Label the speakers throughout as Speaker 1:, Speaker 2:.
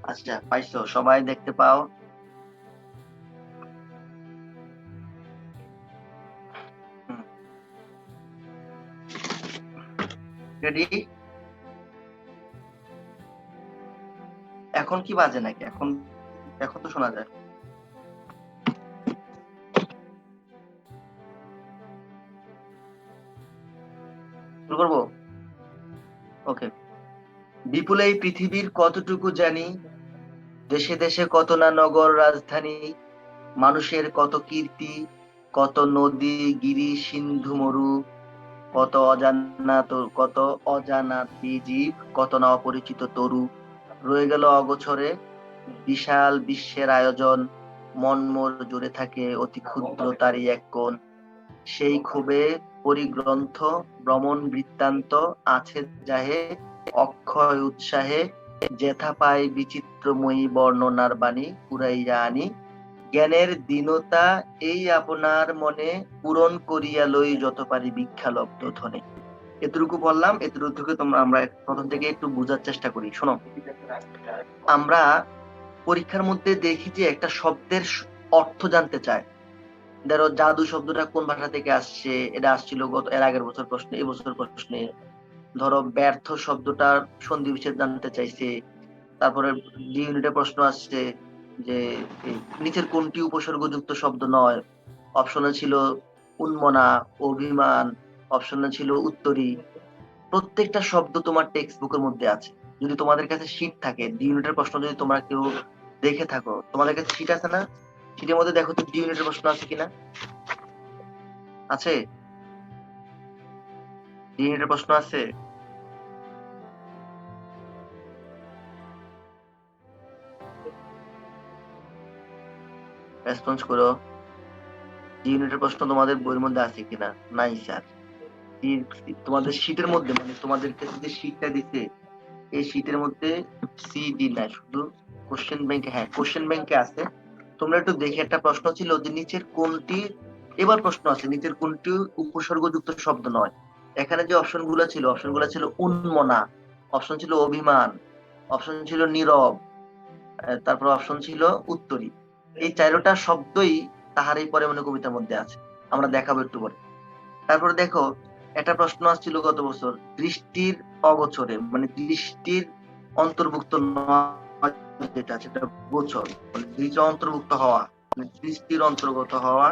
Speaker 1: আচ্ছা, পাইছো? সবাই দেখতে পাও? রেডি? এখন কি বাজে নাকি? এখন এখন তো শোনা যায়। শুরু করবো? ওকে। বিপুল এই পৃথিবীর কতটুকু জানি, দেশে দেশে কত না নগর রাজধানী, মানুষের কত কীর্তি, কত নদী গিরি সিন্ধু মরু, কত অজানাতি জীব, কত না অপরিচিত তরু, রয়ে গেল অগোচরে বিশাল বিশ্বের আয়োজন, মন মোর জুড়ে থাকে অতি ক্ষুদ্র তারই এক কোণ, সেই ক্ষোভে পরিগ্রন্থ ভ্রমণ বৃত্তান্ত আছে যাহে, অক্ষয় উৎসাহে যেথা পাই বিচিত্রময়ী বর্ণনার বাণী কুড়াইয়া আনি, জ্ঞানের দীনতা এই আপনার মনে পূরণ করিয়া লই যত পারি ভিক্ষালব্ধ ধনে। এতটুকু বললাম, এতটুকু থেকে আমরা প্রথম থেকে একটু বোঝার চেষ্টা করি। শোনো, আমরা পরীক্ষার মধ্যে দেখি যে একটা শব্দের অর্থ জানতে চায়। ধরো জাদু শব্দটা কোন ভাষা থেকে আসছে, এটা আসছিল এর আগের বছর প্রশ্নে, এই বছর প্রশ্নে। ধরো ব্যর্থ শব্দটার সন্ধি বিচ্ছেদ জানতে চাইছে। তারপরে যে ইউনিটে প্রশ্ন আসছে যে নিচের কোনটি উপসর্গযুক্ত শব্দ নয়, অপশনে ছিল উন্মনা, অভিমান, অপশনে ছিল উত্তরী। প্রত্যেকটা শব্দ তোমার টেক্সট বুকের মধ্যে আছে। যদি তোমাদের কাছে শীট থাকে, ডি ইউনিটের প্রশ্ন যদি তোমরা কেউ দেখে থাকো, তোমাদের কাছে শীট আছে না? শীটের মধ্যে দেখো তো ডি ইউনিটের প্রশ্ন আছে কিনা। আছে? ডি ইউনিটের প্রশ্ন আছে? রেসপন্স করো। ডি ইউনিটের প্রশ্ন তোমাদের বইয়ের মধ্যে আছে কিনা? নাই স্যার। তোমাদের শীটের মধ্যে, মানে তোমাদের কাছে যে শীটটা দিতে, এই শীটের মধ্যে সি ডি নাই, শুধু কোশ্চেন ব্যাংকে। হ্যাঁ, কোশ্চেন ব্যাংকে আছে। তোমরা একটু দেখে, একটা প্রশ্ন ছিল যে নিচের কোনটি, এবার প্রশ্ন আছে নিচের কোনটি উপসর্গযুক্ত শব্দ নয়। এখানে যে অপশনগুলো ছিল উন্মনা, অপশন ছিল অভিমান, অপশন ছিল নীরব, তারপর অপশন ছিল উত্তরী। এই চারোটা শব্দই তাহারই পরে মনে কবিতার মধ্যে আছে, আমরা দেখাবো একটু পরে। তারপরে দেখো, একটা প্রশ্ন আসছিল গত বছর, দৃষ্টির অগোচরে, মানে দৃষ্টির অন্তর্ভুক্ত নয় যেটা, সেটা গোচর, মানে দৃষ্টির অন্তর্ভুক্ত হওয়া, মানে দৃষ্টির অন্তর্গত হওয়া,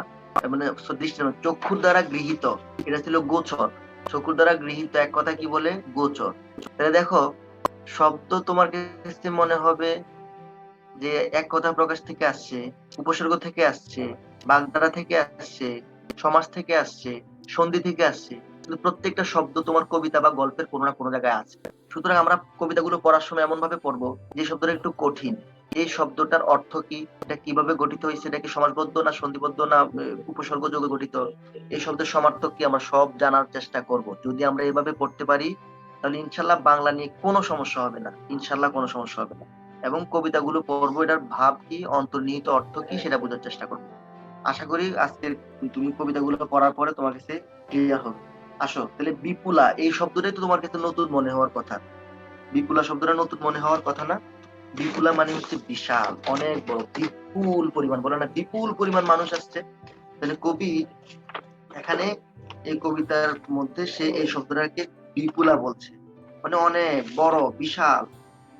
Speaker 1: মানে দৃষ্টি চক্ষুর দ্বারা গৃহীত, এটা ছিল গোচর। চক্ষুর দ্বারা গৃহীত এক কথা কি বলে? গোচর। তাহলে দেখো, শব্দ তোমার কাছে মনে হবে যে এক কথা প্রকাশ থেকে আসছে, উপসর্গ থেকে আসছে, বাগধারা থেকে আসছে, সমাস থেকে আসছে, সন্ধি থেকে আসছে, কিন্তু প্রত্যেকটা শব্দ তোমার কবিতা বা গল্পের কোনো না কোনো জায়গায় আছে। সুতরাং আমরা কবিতাগুলো পড়ার সময় এমন ভাবে পড়বো যে শব্দটা একটু কঠিন, এই শব্দটার অর্থ কি, এটা কিভাবে গঠিত হয়েছে, এটা কি সমাসবদ্ধ না সন্ধিবদ্ধ না উপসর্গ যোগে গঠিত, এই শব্দের সমার্থক কি, আমরা সব জানার চেষ্টা করব। যদি আমরা এভাবে পড়তে পারি, তাহলে ইনশাল্লাহ বাংলা নিয়ে কোনো সমস্যা হবে না, ইনশাল্লাহ কোনো সমস্যা হবে না। এবং কবিতাগুলো পড়বো, এটার ভাব কি, অন্তর্নিহিত অর্থ কি, সেটা বোঝার চেষ্টা করবো। আশা করি আজকের তুমি কবিতাগুলো পড়ার পরে তোমার কাছে ক্লিয়ার হবে। আসো তাহলে, বিপুলা এই শব্দটাই তো তোমার কাছে নতুন মনে হওয়ার কথা। বিপুলা শব্দটা নতুন মনে হওয়ার কথা না? বিপুলা মানে হচ্ছে বিশাল, অনেক বড়, বিপুল পরিমাণ, বলে না বিপুল পরিমাণ মানুষ আসছে। তাহলে কবি এখানে এই কবিতার মধ্যে সে এই শব্দটাকে বিপুলা বলছে, মানে অনেক বড়, বিশাল।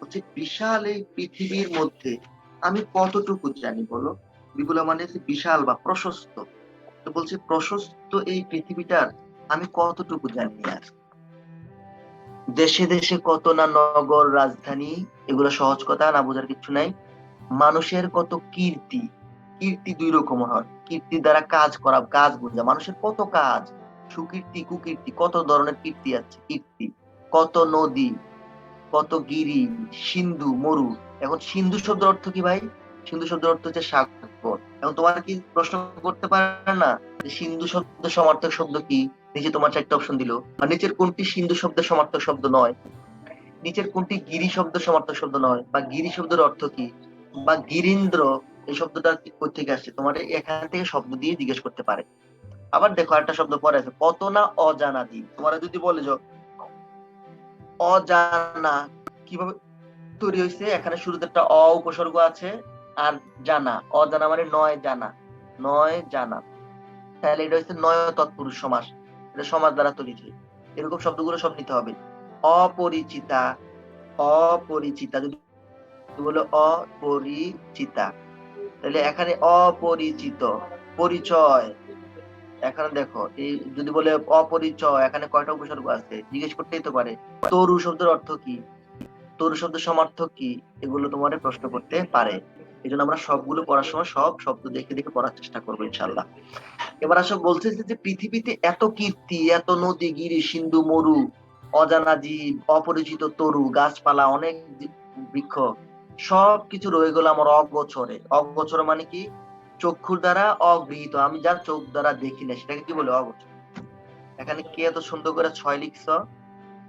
Speaker 1: হচ্ছে বিশাল এই পৃথিবীর মধ্যে আমি কতটুকু জানি বলো। বিপুলা মানে হচ্ছে বিশাল বা প্রশস্ত। তো বলছে প্রশস্ত এই পৃথিবীটার আমি কতটুকু জানি। আর দেশে দেশে কত না নগর রাজধানী, এগুলো সহজ কথা, না বোঝার কিছু নাই। মানুষের কত কীর্তি, কীর্তি দুই রকম হয়, কীর্তি দ্বারা কাজ করা, কাজ বোঝা, মানুষের কত কাজ, সুকীর্তি কুকীর্তি, কত ধরনের কীর্তি আছে, কীর্তি। কত নদী, কত গিরি, সিন্ধু মরু। এখন সিন্ধু শব্দের অর্থ কি ভাই? সিন্ধু শব্দের অর্থ হচ্ছে সাগর। এখন তোমার কি প্রশ্ন করতে পারে না যে সিন্ধু শব্দের সমার্থক শব্দ কি? নিচে তোমার চারটা অপশন দিল, আর নিচের কোনটি সিন্ধু শব্দের সমার্থক শব্দ নয়, নিচের কোনটি গিরি শব্দের সমার্থক শব্দ নয়, বা গিরি শব্দের অর্থ কি, বা গিরীন্দ্র এই শব্দটা কোথেকে আসছে, তোমার এখান থেকে শব্দ দিয়ে জিজ্ঞেস করতে পারে। আবার দেখো একটা শব্দ পরে আছে, কত না অজানা দিন। তোমার যদি বলে যে অজানা, কিভাবে তৈরি হয়েছে, এখানে শুরুতে একটা অ উপসর্গ আছে, আর জানা, অজানা মানে নয় জানা, নয় জানা, তাহলে এটা হচ্ছে নয় তৎপুরুষ সমাস, এটা সমাস দ্বারা তৈরি। এরকম শব্দগুলো সব নিতে হবে। অপরিচিতা, অপরিচিতা যদি বলো অপরিচিতা, তাহলে এখানে অপরিচিত, পরিচয়, এখানে দেখো এই যদি বলে অপরিচয়, এখানে কয়টা উপসর্গ আছে জিজ্ঞেস করতেই তো পারে। তরু শব্দের অর্থ কি, তরু শব্দের সমার্থক কি, এগুলো তোমাদের প্রশ্ন করতে পারে। এই জন্য আমরা সবগুলো পড়ার সময় সব শব্দ দেখে দেখে পড়ার চেষ্টা করবো ইনশাল্লাহ। এবার আসলে বলছে যে পৃথিবীতে এত কীর্তি, এত নদী, গিরি, সিন্ধু, মরু, অজানা জীব, অপরিচিত তরু, গাছপালা, অনেক বৃক্ষ, সবকিছু রয়ে গেল আমার অগোচরে। অগোচর মানে কি, চক্ষুর দ্বারা অগৃহীত, আমি যা চোখ দ্বারা দেখি না সেটাকে কি বলে, অগোচর। এখানে কে এত সুন্দর করে 6 লিখছ,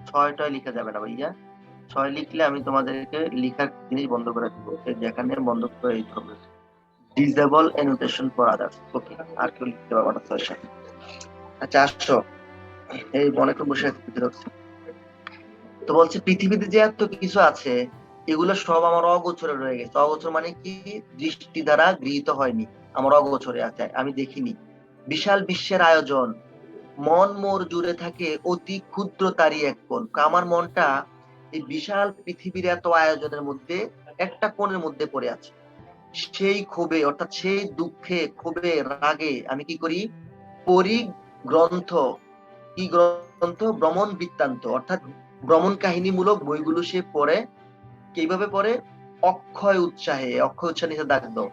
Speaker 1: 6টায় লিখা যাবে না ভাইয়া, 6 লিখলে আমি তোমাদেরকে লিখার জিনিস বন্ধ করে দিব, যেখানে বন্ধ করে দিতে হবে। ডিসেবল অ্যানোটেশন ফর আদার্স, ওকে, আর কেউ লিখতে পারবো না 6 সাথে। আচ্ছা আসো, এই অনেকক্ষণ বসে রাখছি। তো বলছে পৃথিবীতে যে এত কিছু আছে, এগুলো সব আমার অগোচরে রয়ে গেছে। অগোচর মানে কি, দৃষ্টি দ্বারা গৃহীত হয়নি, আমার অগোচরে আছে, আমি দেখিনি। বিশাল বিশ্বের আয়োজন, মন মোর জুড়ে থাকে অতি ক্ষুদ্র তারই এক কোণ। আমার মনটা এই বিশাল পৃথিবীর এত আয়োজনের মধ্যে একটা কোণের মধ্যে পড়ে আছে। সেই ক্ষোভে, অর্থাৎ সেই দুঃখে, ক্ষোভে, রাগে আমি কি করি, পড়ি গ্রন্থ। কি গ্রন্থ, ভ্রমণ বৃত্তান্ত, অর্থাৎ ভ্রমণ কাহিনীমূলক বইগুলো সে পড়ে। কিভাবে পড়ে, অক্ষয় উৎসাহে, অক্ষয় উৎসাহ নিচে দাগ দাও,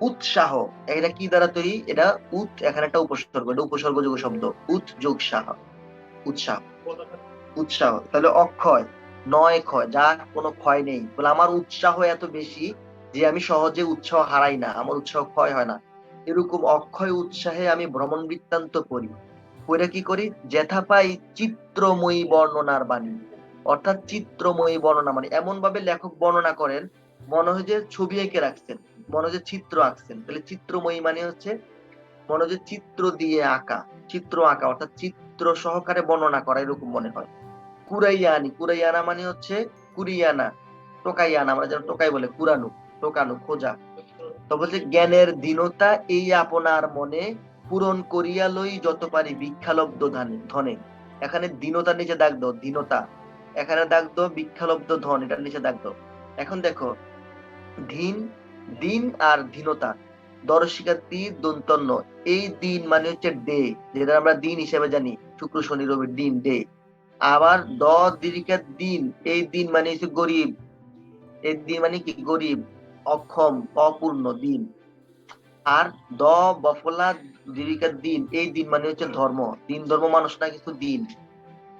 Speaker 1: উৎসাহ, এটা কি দ্বারা তৈরি, এটা উৎ, এখানে একটা উপসর্গ, এটা উপসর্গযোগ্য শব্দ, উৎ যোগ সাহ, উৎসাহ, উৎসাহ, তাহলে অক্ষয়, নয় ক্ষয়, যা কোনো ক্ষয় নেই, বলে আমার উৎসাহ এত বেশি যে আমি সহজে উৎসাহ হারাই না, আমার উৎসাহ ক্ষয় হয় না। এরকম অক্ষয় উৎসাহে আমি ভ্রমণ বৃত্তান্ত করি, পড়ে কি করি, যেথা পাই চিত্রময়ী বর্ণনার বাণী। অর্থাৎ চিত্রময়ী বর্ণনা মানে এমন ভাবে লেখক বর্ণনা করেন, মনে হয় যে ছবি এঁকে রাখছেন, মনে হয় যে চিত্র আঁকছেন। তাহলে চিত্রময়ী মানে হচ্ছে মনে হয় যে চিত্র দিয়ে আঁকা, চিত্র আঁকা, অর্থাৎ চিত্র সহকারে বর্ণনা করা, এরকম মনে হয়। কুরাইয়ানি, কুরাইয়ানা মানে হচ্ছে কুরিয়ানা, টোকাইয়ানা, আমরা যেন টোকাই বলে, কুরানু, টোকানু, খোঁজা। তো বলছে জ্ঞানের দীনতা এই আপনার মনে, পূরণ করিয়া লই যত পারি ভিক্ষালব্ধ ধনে। এখানে দীনতার নিচে দাগ দাও, দীনতা, এখানে দাগ দাও ভিক্ষালব্ধ ধন, এটার নিচে দাগ দাও। এখন দেখো ধীন, দিন আর দীনতা, দর্শিকা তীর দন্তন্য, এই দিন মানে হচ্ছে ডে, যেটা আমরা দিন হিসেবে জানি, শুক্র শনি রবি দিন, ডে। আবার দ দীর্ঘিকা দিন, এই দিন মানে হচ্ছে গরিব, এই দিন মানে কি, গরিব, অক্ষম, অপূর্ণ দিন। আর দ বফলা দীর্ঘিকার দিন, এই দিন মানে হচ্ছে ধর্ম, দিন ধর্ম মানুষ না, কিছু দিন।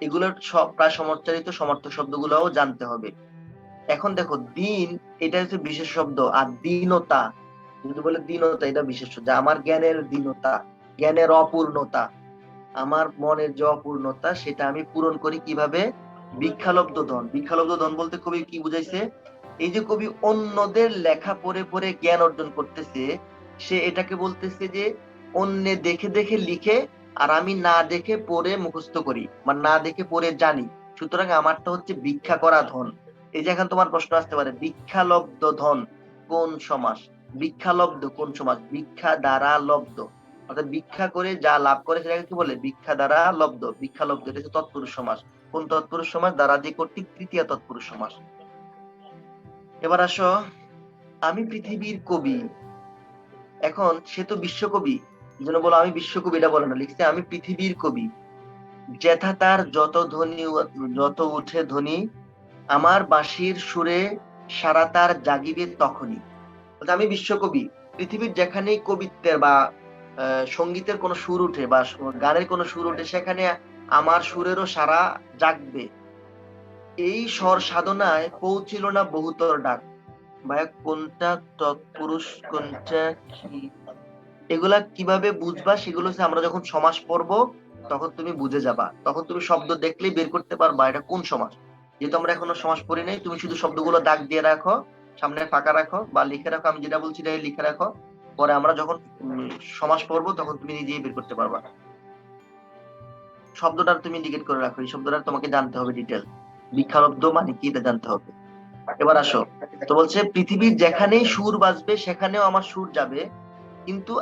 Speaker 1: এগুলোর সব প্রায় সমর্চারিত সমার্থক শব্দগুলোও জানতে হবে। এখন দেখো দিন, এটা হচ্ছে বিশেষ শব্দ, আর দীনতা যদি বলে দীনতা, এটা বিশেষ, যে আমার জ্ঞানের দীনতা, জ্ঞানের অপূর্ণতা, আমার মনের যে অপূর্ণতা সেটা আমি পূরণ করি কিভাবে, ভিক্ষালব্ধ ধন। ভিক্ষালব্ধ ধন বলতে কবি কি বুঝাইছে, এই যে কবি অন্যদের লেখা পড়ে পড়ে জ্ঞান অর্জন করতেছে, সে এটাকে বলতেছে যে অন্য দেখে দেখে লিখে, আর আমি না দেখে পড়ে মুখস্থ করি, বা না দেখে পড়ে জানি, সুতরাং আমারটা হচ্ছে ভিক্ষা করা ধন। এই যে এখন তোমার প্রশ্ন আসতে পারে, ভিক্ষালব্ধ ধন কোন সমাস, ভিক্ষালব্ধ কোন সমাস, ভিক্ষা দ্বারা লব্ধ, অর্থাৎ ভিক্ষা করে যা লাভ করে সেটাকে কি বলে, ভিক্ষা দ্বারা লব্ধ, ভিক্ষা লব্ধ, এটা হচ্ছে তৎপুরুষ সমাস। কোন তৎপুরুষ সমাস, দ্বারা যে কর্তৃক তৃতীয় তৎপুরুষ সমাস। এবার আসো, আমি পৃথিবীর কবি, এখন সে তো বিশ্বকবি, এই জন্য বলো আমি বিশ্বকবি, এটা বলে না, লিখছে আমি পৃথিবীর কবি, যেথা তার যত ধ্বনি, যত উঠে ধ্বনি, আমার বাঁশির সুরে সারা তার জাগিবে তখনই। আমি বিশ্বকবি, পৃথিবীর যেখানেই কবিত্বের বা সঙ্গীতের কোনো সুর উঠে বা গানের কোনো সুর উঠে, সেখানে আমার সুরেরও সারা জাগবে। এই স্বর সাধনায় পৌঁছিল না বহুতর ডাক। ভাইয়া কোনটা তৎপুরুষ, কোনটা কি, এগুলা কিভাবে বুঝবা, সেগুলো হচ্ছে আমরা যখন সমাস পড়বো তখন তুমি বুঝে যাবা, তখন তুমি শব্দ দেখলেই বের করতে পারবা এটা কোন সমাস। যেহেতু আমরা এখনো সমাস পড়ি নাই, তুমি শুধু শব্দগুলো দাগ দিয়ে রাখো, সামনে ফাঁকা রাখো বা লিখে রাখো, আমি যেটা বলছি এটা লিখে রাখো, পরে আমরা যখন সমাস পড়বো তখন তুমি নিজেই বের করতে পারবা। শব্দটা তুমি ইন্ডিকেট করে রাখো, এই শব্দটা তোমাকে জানতে হবে ডিটেল, ভিক্ষালব্ধ মানে কি এটা জানতে হবে। এবার আসো, তো বলছে পৃথিবীর যেখানেই সুর বাজবে সেখানেও আমার সুর যাবে, কিন্তু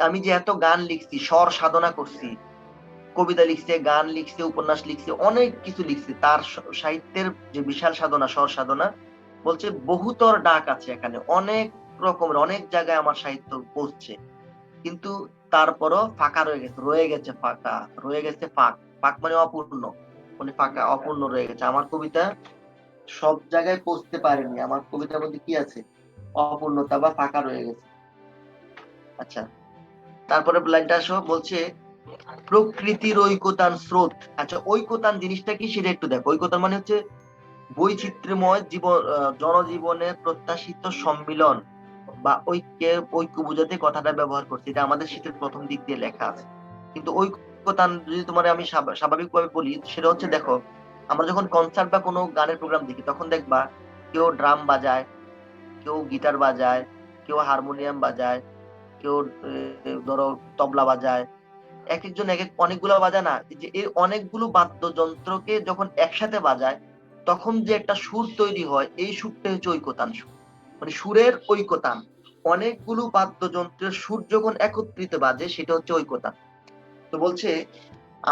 Speaker 1: আমি যে এত গান লিখছি, স্বর সাধনা করছি, কবিতা লিখছে, গান লিখছে, উপন্যাস লিখছে, অনেক কিছু লিখছে, তার সাহিত্যের যে বিশাল সাধনা, স্বর সাধনা, বলছে বহুতর ডাক আছে এখানে, অনেক রকমের, অনেক জায়গায় আমার সাহিত্য পৌঁছছে, কিন্তু তারপরও ফাঁকা রয়ে গেছে ফাঁকা, রয়ে গেছে ফাঁক। ফাঁক মানে অপূর্ণ, মানে ফাঁকা, অপূর্ণ রয়ে গেছে। আমার কবিতা সব জায়গায় পৌঁছতে পারেনি, আমার কবিতার মধ্যে কি আছে? অপূর্ণতা বা ফাঁকা রয়ে গেছে। আচ্ছা, তারপরে লাইনটা আসো, বলছে প্রকৃতির ঐকতান স্রোত। আচ্ছা, ঐকতান জিনিসটা কি সেটা একটু দেখো। ঐকতান মানে হচ্ছে বৈচিত্র্যময় জীবন, জনজীবনের প্রত্যাশিত সম্মিলন বা ঐক্য বোঝাতে কথাটা ব্যবহার করছে। এটা আমাদের শীতের প্রথম দিক দিয়ে লেখা আছে। কিন্তু ঐকতান যদি তোমার আমি স্বাভাবিকভাবে বলি, সেটা হচ্ছে দেখো, আমরা যখন কনসার্ট বা কোনো গানের প্রোগ্রাম দেখি, তখন দেখবা কেউ ড্রাম বাজায়, কেউ গিটার বাজায়, কেউ হারমোনিয়াম বাজায়, কেউ ধরো তবলা বাজায়, এক একজন এক এক অনেকগুলো বাজায় না, যে এই অনেকগুলো বাদ্যযন্ত্রকে যখন একসাথে বাজায় তখন যে একটা সুর তৈরি হয়, এই সুরটা হচ্ছে ঐকতান সুর, মানে সুরের ঐকতান। অনেকগুলো বাদ্যযন্ত্রের সুর যখন একত্রিত বাজে সেটা হচ্ছে ঐকতান। তো বলছে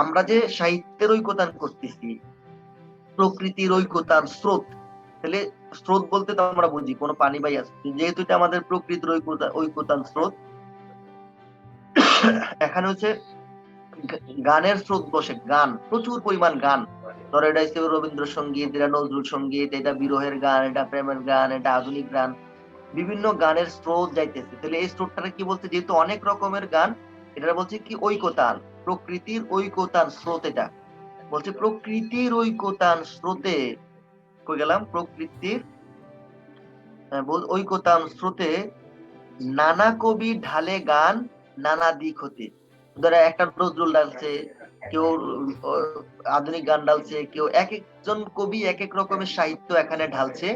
Speaker 1: আমরা যে সাহিত্যের ঐকতান করতেছি, প্রকৃতির ঐকতান স্রোত, তাহলে স্রোত বলতে তো আমরা বুঝি কোনো পানি বাই আছে, যেহেতু এটা আমাদের প্রকৃতির ঐকতান স্রোত, এখানে হচ্ছে গানের স্রোত বসে, গান, প্রচুর পরিমাণ গান। ধরো এটা হচ্ছে রবীন্দ্রসঙ্গীত, এটা নজরুল সঙ্গীত, এটা বিরহের গান, এটা প্রেমের গান, এটা আধুনিক গান, বিভিন্ন গানের স্রোত যাইতেছে। তাহলে এই স্রোতটা কি বলছে, যেহেতু অনেক রকমের গান, এটা বলছে কি ঐকতান, প্রকৃতির ঐকতান স্রোত। এটা বলছে প্রকৃতির ঐকতান স্রোতে, কই গেলাম, প্রকৃতির ঐকতান স্রোতে নানা কবি ঢালে গান নানা দিক হতে। ধরো একটা নজরুল ডালছে, কেউ আধুনিক গান ডালছে, কেউ এক একজন কবি এক এক রকমের সাহিত্য এখানে ঢালছে,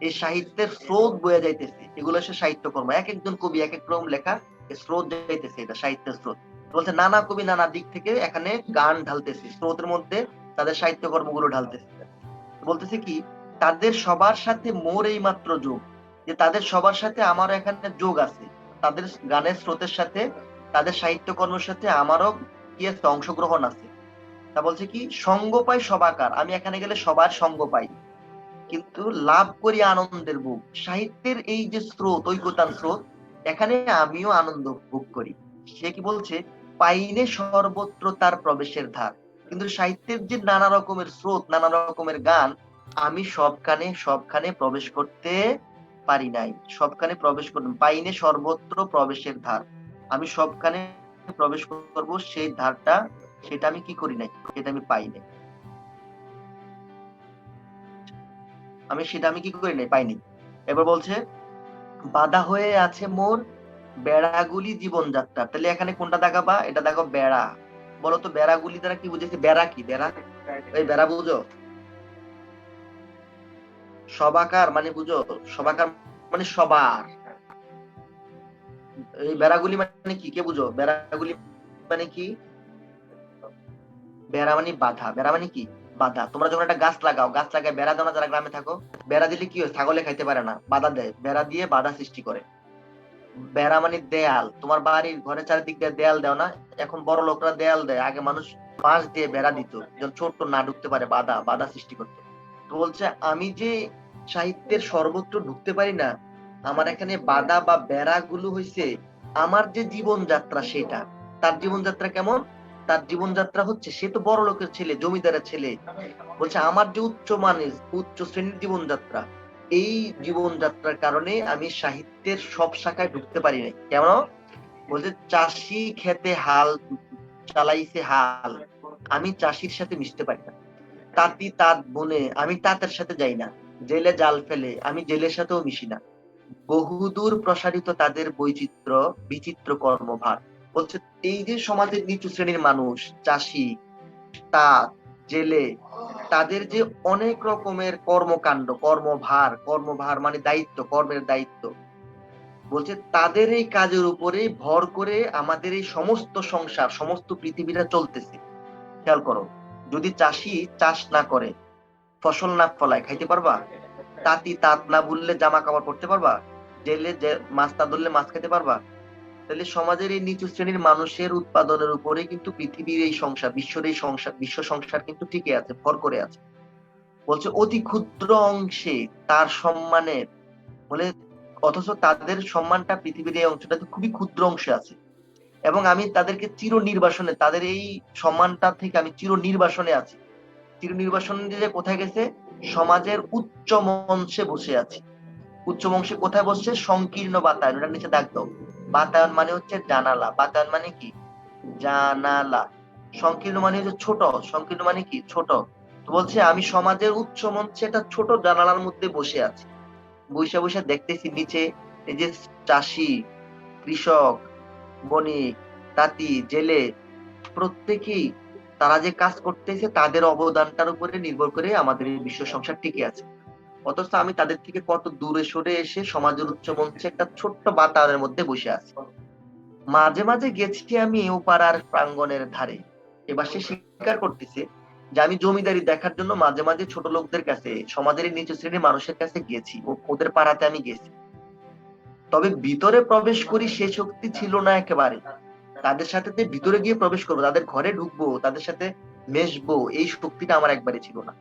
Speaker 1: এই সাহিত্যের স্রোত বয়ে যাইতেছে, এগুলো হচ্ছে সাহিত্যকর্ম, এক একজন কবি এক এক রকম লেখা, স্রোত যাইতেছে, এটা সাহিত্যের স্রোত। বলছে নানা কবি নানা দিক থেকে এখানে গান ঢালতেছে, স্রোতের মধ্যে তাদের সাহিত্যকর্মগুলো ঢালতেছে। বলতেছে কি, তাদের সবার সাথে মোর এই মাত্র যোগ, যে তাদের সবার সাথে আমার এখানে যোগ আছে, তাদের গানের স্রোতের সাথে, তাদের সাহিত্যকর্মের সাথে আমারও কি আছে, অংশগ্রহণ আছে। তা বলছে কি, সঙ্গ পাই সবাকার, আমি এখানে গেলে সবার সঙ্গ পাই, কিন্তু লাভ করি আনন্দের বুক। সাহিত্যের এই যে স্রোত, ঐকতান স্রোত, এখানে আমিও আনন্দ ভোগ করি। সে কি বলছে, পাইনে সর্বত্র তার প্রবেশের ধার, কিন্তু সাহিত্যের যে নানা রকমের স্রোত, নানা রকমের গান, আমি সবখানে প্রবেশ করতে পারি নাই, সবখানে প্রবেশ করতে পাইনে সর্বত্র প্রবেশের ধার, আমি সবখানে প্রবেশ করব সেই ধারটা, সেটা আমি কি করি নাই, সেটা আমি পাই নাই, সেটা আমি কি করি নাই, পাইনি। এবার বলছে বাধা হয়ে আছে মোর বেড়াগুলি জীবনযাত্রা। তাহলে এখানে কোনটা দেখাবা, এটা দেখো বেড়া। বলতো বেড়াগুলি দ্বারা কি বুঝেছে, বেড়া কি, বেড়া, এই বেড়া বুঝো, সবাকার মানে বুঝো, সবাকার মানে সবার, এই বেড়াগুলি মানে কি, কে বুঝো, বেড়াগুলি মানে কি, বেড়া মানে বাধা, বেড়া মানে কি, বাধা। তোমরা যখন একটা গাছ লাগাও, গাছ লাগায় বেড়া দাও না, যারা গ্রামে থাকো, বেড়া দিলে কি হয়, ছাগলে খাইতে পারে না, বাধা দেয়, বেড়া দিয়ে বাধা সৃষ্টি করে। বেড়া মানে দেয়াল, তোমার বাড়ির ঘরের চারিদিক দিয়ে দেয়াল দেও না, এখন বড় লোকরা দেয়াল দেয়, আগে মানুষ বাঁশ দিয়ে বেড়া দিত, যেন ছোট্ট না ঢুকতে পারে, বাধা সৃষ্টি করতো। তো বলছে আমি যে সাহিত্যের সর্বত্র ঢুকতে পারি না, আমার এখানে বাধা বা বেড়া গুলো হয়েছে আমার যে জীবনযাত্রা, সেটা, তার জীবনযাত্রা কেমন, তার জীবনযাত্রা হচ্ছে, সে তো বড় লোকের ছেলে, জমিদারের ছেলে, বলছে আমার যে উচ্চ শ্রেণীর জীবনযাত্রা, এই জীবনযাত্রার কারণে আমি সাহিত্যের সব শাখায় ঢুকতে পারি নাই। কেন বলছে, চাষি খেতে হাল চালাইছে হাল, আমি চাষির সাথে মিশতে পারি না, তাঁতি তাঁত বনে আমি তাঁতের সাথে যাই না, জেলে জাল ফেলে আমি জেলের সাথেও মিশি না, বহুদূর প্রসারিত তাদের বৈচিত্র্য বিচিত্র কর্মভার। বলছে এই যে সমাজের নিচু শ্রেণীর মানুষ, চাষি, তাঁত, জেলে, তাদের যে অনেক রকমের কর্মকাণ্ড, কর্মভার মানে দায়িত্ব, কর্মের দায়িত্ব, বলছে তাদের এই কাজের উপরে ভর করে আমাদের এই সমস্ত সংসার, সমস্ত পৃথিবীটা চলতেছে। খেয়াল করো, যদি চাষি চাষ না করে, ফসল না ফলায়, খাইতে পারবা? তাঁতি তাঁত না বুনলে জামা কাপড় পরতে পারবা? জেলে যে মাছ না ধরলে মাছ খেতে পারবা? তাহলে সমাজের এই নিচু শ্রেণীর মানুষের উৎপাদনের উপরে কিন্তু পৃথিবীর এই সংসার, বিশ্ব সংসার কিন্তু টিকে আছে, ভর করে আছে। বলছে অতি ক্ষুদ্র অংশে তার সম্মানের, বলে অথচ তাদের সম্মানটা পৃথিবীর এই অংশটা খুবই ক্ষুদ্র অংশে আছে, এবং আমি তাদেরকে চির নির্বাসনে, তাদের এই সম্মানটা থেকে আমি চির নির্বাসনে আছি। চির নির্বাসন যে কোথায় গেছে? সমাজের উচ্চ মঞ্চে বসে আছে। উচ্চ মঞ্চে কোথায় বসছে? সংকীর্ণ বাতায়ন, ওটার নিচে দাগ দাও। বাতায়ন মানে হচ্ছে জানালা। বাতায়ন মানে কি? জানালা। সংকীর্ণ মানে হচ্ছে ছোট। সংকীর্ণ মানে কি? ছোট। তো বলছে আমি সমাজের উচ্চ মঞ্চে একটা ছোট জানালার মধ্যে বসে আছি। বসে বসে দেখতেছি নিচে এই যে চাষি, কৃষক, বণিক, তাঁতি, জেলে, প্রত্যেকেই তারা যে কাজ করতেছে তাদের অবদানটার উপরে নির্ভর করে আমাদের এই বিশ্ব সংসার টিকে আছে। অথচ আমি তাদের থেকে কত দূরে সরে এসে সমাজের উচ্চ মঞ্চে একটা ছোট্ট বাতায়নের মধ্যে বসে আছি। মাঝে মাঝে গেছি আমি ও পাড়ার প্রাঙ্গণের ধারে। এবার সে স্বীকার করতেছে যে আমি জমিদারি দেখার জন্য মাঝে মাঝে ছোট লোকদের কাছে, সমাজের নিচু শ্রেণীর মানুষের কাছে গেছি, ওদের পাড়াতে আমি গেছি। তবে ভিতরে প্রবেশ করি সে শক্তি ছিল না একেবারে। তাদের সাথে যে ভিতরে গিয়ে প্রবেশ করবো, তাদের ঘরে ঢুকবো, তাদের সাথে মেশবো, এই শক্তিটা আমার একবারে ছিল না।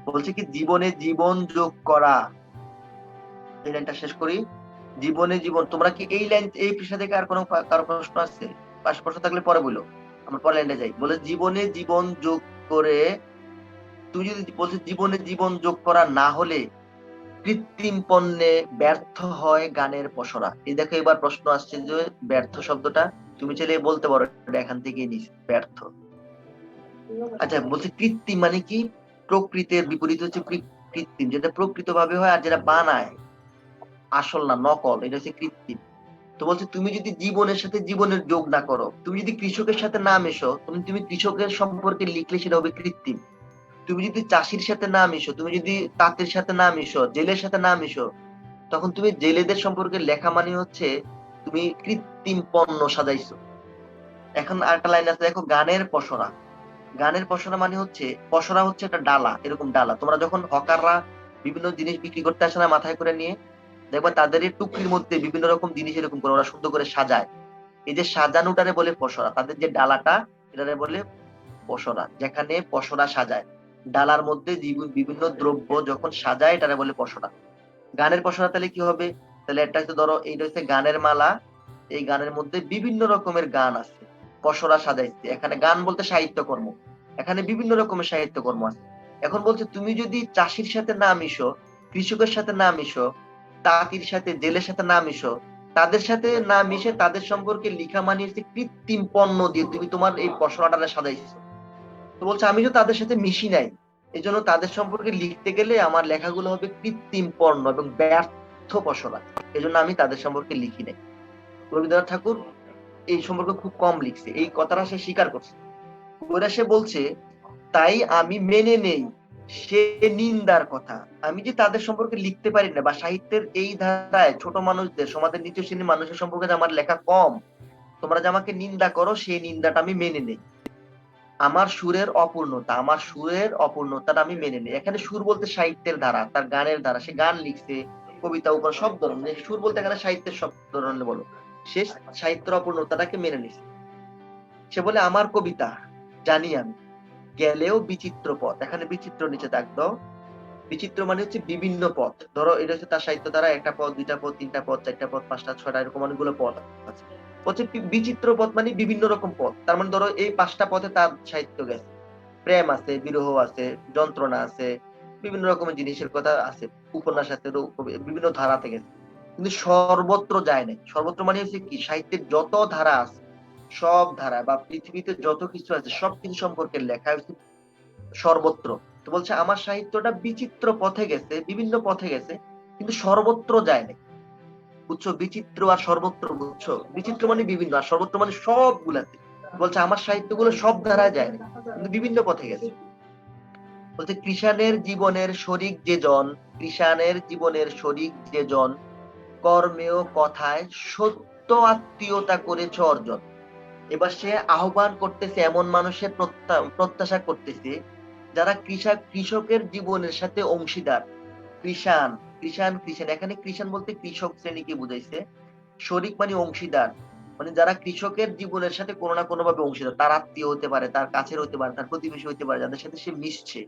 Speaker 1: বলছে কি জীবনে জীবন যোগ করা। এই লাইনটা শেষ করি। জীবনে জীবন, তোমরা কি এই লাইন, এই পৃষ্ঠা থেকে আর কোনো কারো প্রশ্ন আছে? পাশ প্রশ্ন থাকলে পরে বলো, আমরা পরে লাইনে যাই। বলে জীবনে জীবন যোগ করে, তুই যদি বলছিস জীবনে জীবন যোগ করা না হলে কৃত্রিম পণ্যে ব্যর্থ হয় গানের পসরা। এই দেখো এবার প্রশ্ন আসছে যে ব্যর্থ শব্দটা তুমি চাইলে বলতে পারো এখান থেকে নিস, ব্যর্থ। আচ্ছা, বলছে কৃত্রিম মানে কি? প্রকৃতির বিপরীত হচ্ছে কৃত্রিম, যেটা প্রকৃত ভাবে হয়, আর যেটা বানায়, আসল না, নকল, এটা হচ্ছে কৃত্রিম। তো বলছে তুমি যদি জীবনের সাথে জীবনের যোগ না করো, তুমি যদি কৃষকের সাথে না মেশো, তুমি কৃষকের সম্পর্কে লিখলে সেটা হবে কৃত্রিম। তুমি যদি চাষির সাথে না মিশো, তুমি যদি তাঁতের সাথে না মিশো, জেলের সাথে না মিশো, তখন তুমি জেলেদের সম্পর্কে লেখা মানে হচ্ছে তুমি কৃত্রিম পণ্য সাজাইছো। এখন আরেকটা লাইন আছে দেখো, গানের পসরা। গানের পসরা মানে হচ্ছে, পসরা হচ্ছে একটা ডালা, এরকম ডালা। তোমরা যখন হকাররা বিভিন্ন জিনিস বিক্রি করতে আসে না মাথায় করে নিয়ে, দেখবা তাদের এই টুকরির মধ্যে বিভিন্ন রকম জিনিস এরকম করে ওরা সুন্দর করে সাজায়। এই যে সাজানোটারে বলে পসরা, তাদের যে ডালাটা এটারে বলে পসরা, যেখানে পসরা সাজায়। ডালার মধ্যে বিভিন্ন দ্রব্য যখন সাজায় এটারে বলে পসরা। গানের পসরা তাহলে কি হবে? তাহলে একটা হচ্ছে ধরো এইটা হচ্ছে গানের মালা, এই গানের মধ্যে বিভিন্ন রকমের গান আছে, পসরা সাজাইছে। এখানে গান বলতে সাহিত্যকর্ম, এখানে বিভিন্ন রকমের সাহিত্যকর্ম আছে। এখন বলছে তুমি যদি চাষির সাথে না মিশো, কৃষকের সাথে না মিশো, তাঁতির সাথে, জেলের সাথে না মিশো, তাদের সাথে না মিশে তাদের সম্পর্কে লিখা মানিয়েছে কৃত্রিম পণ্য দিয়ে তুমি তোমার এই পসরাটা সাজাইছো। তো বলছে আমি তো তাদের সাথে মিশি নাই, এই জন্য তাদের সম্পর্কে লিখতে গেলে আমার লেখাগুলো হবে কৃত্রিম পণ্য এবং ব্যর্থ পসরা, এই জন্য আমি তাদের সম্পর্কে লিখি নাই। রবীন্দ্রনাথ ঠাকুর এই সম্পর্কে খুব কম লিখছে, এই কথাটা সে স্বীকার করছে। ওরা সে বলছে তাই আমি মেনে নেই সে নিন্দার কথা, আমি যে তাদের সম্পর্কে লিখতে পারি না, বা সাহিত্যের এই ধারায় ছোট মানুষদের, সমাজের নিচু শ্রেণীর মানুষের সম্পর্কে যে আমার লেখা কম, তোমরা যে আমাকে নিন্দা করো, সেই নিন্দাটা আমি মেনে নেই। আমার সুরের অপূর্ণতা, আমার সুরের অপূর্ণতাটা আমি মেনে নিই। এখানে সুর বলতে সাহিত্যের ধারা, তার গানের ধারা, সে গান লিখছে, কবিতা, উপর সব ধরনের সুর বলতে এখানে সাহিত্যের সব ধরনের বলো, সে সাহিত্যের অপূর্ণতাটাকে মেনে নিছে। সে বলে আমার কবিতা জানি আমি গেলেও বিচিত্র পথ, এখানে বিচিত্র নিচে দাগ দাও। বিচিত্র মানে হচ্ছে বিভিন্ন পথ, ধরো এটা হচ্ছে তার সাহিত্য ধারা, একটা পথ, দুইটা পথ, তিনটা পথ, চারটা পথ, পাঁচটা, ছয়টা, এরকম অনেকগুলো পথ আছে। হচ্ছে বিচিত্র পথ মানে বিভিন্ন রকম পথ, তার মানে ধরো এই পাঁচটা পথে তার সাহিত্য গেছে, প্রেম আছে, বিরহ আছে, যন্ত্রণা আছে, বিভিন্ন রকমের জিনিসের কথা আছে, উপন্যাস আছে, বিভিন্ন ধারাতে গেছে, কিন্তু সর্বত্র যায় নাই। সর্বত্র মানে হচ্ছে কি, সাহিত্যের যত ধারা আছে, সব ধারা বা পৃথিবীতে যত কিছু আছে সবকিছু সম্পর্কে লেখা হয়েছে সর্বত্র। তো বলছে আমার সাহিত্যটা বিচিত্র পথে গেছে, বিভিন্ন পথে গেছে, কিন্তু সর্বত্র যায় নাই। বুঝছো বিচিত্র আর সর্বত্র? বুঝছো বিচিত্র মানে বিভিন্ন, আর সর্বত্র মানে সবগুলাতে। বলছে আমার সাহিত্যগুলো সব ধারায় যায় না, কিন্তু বিভিন্ন পথে গেছে। বলছে কৃষাণের জীবনের শরিক যে জন, কৃষাণের জীবনের শরিক যে জন, কর্মে ও কথায় সত্য আত্মীয়তা করেছে অর্জন। এবার সে আহ্বান করতেছে এমন মানুষের প্রত্যাশা করতেছে যারা কৃষকের জীবনের সাথে অংশীদার, কৃষাণ কৃষাণ কৃষাণ এখানে কৃষাণ বলতে কৃষক শ্রেণীকে বুঝাইছে। শরিক মানে অংশীদার, মানে যারা কৃষকের জীবনের সাথে কোনো না কোনো ভাবে অংশীদার, তার আত্মীয় হতে পারে, তার কাছের হতে পারে, তার প্রতিবেশী হতে পারে, যাদের সাথে সে মিশছে,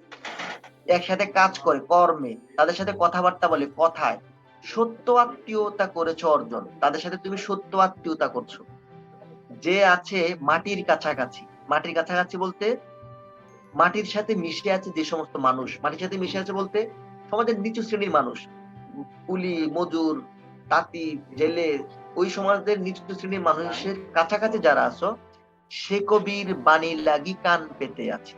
Speaker 1: একসাথে কাজ করে কর্মে, তাদের সাথে কথাবার্তা বলে কথায়, সত্য আত্মীয়তা করেছো অর্জন, তাদের সাথে তুমি সত্য আত্মীয়তা করছো। যে আছে মাটির কাছাকাছি, মাটির কাছাকাছি বলতে মাটির সাথে মিশে আছে যে সমস্ত মানুষ, মাটির সাথে মিশে আছে বলতে সমাজের নিচু শ্রেণীর মানুষ, কুলি মজুর তাঁতি জেলে, ওই সমাজের নিচু শ্রেণীর মানুষের কাছাকাছি যারা আছো, সে কবির বাণী লাগি কান পেতে আছে।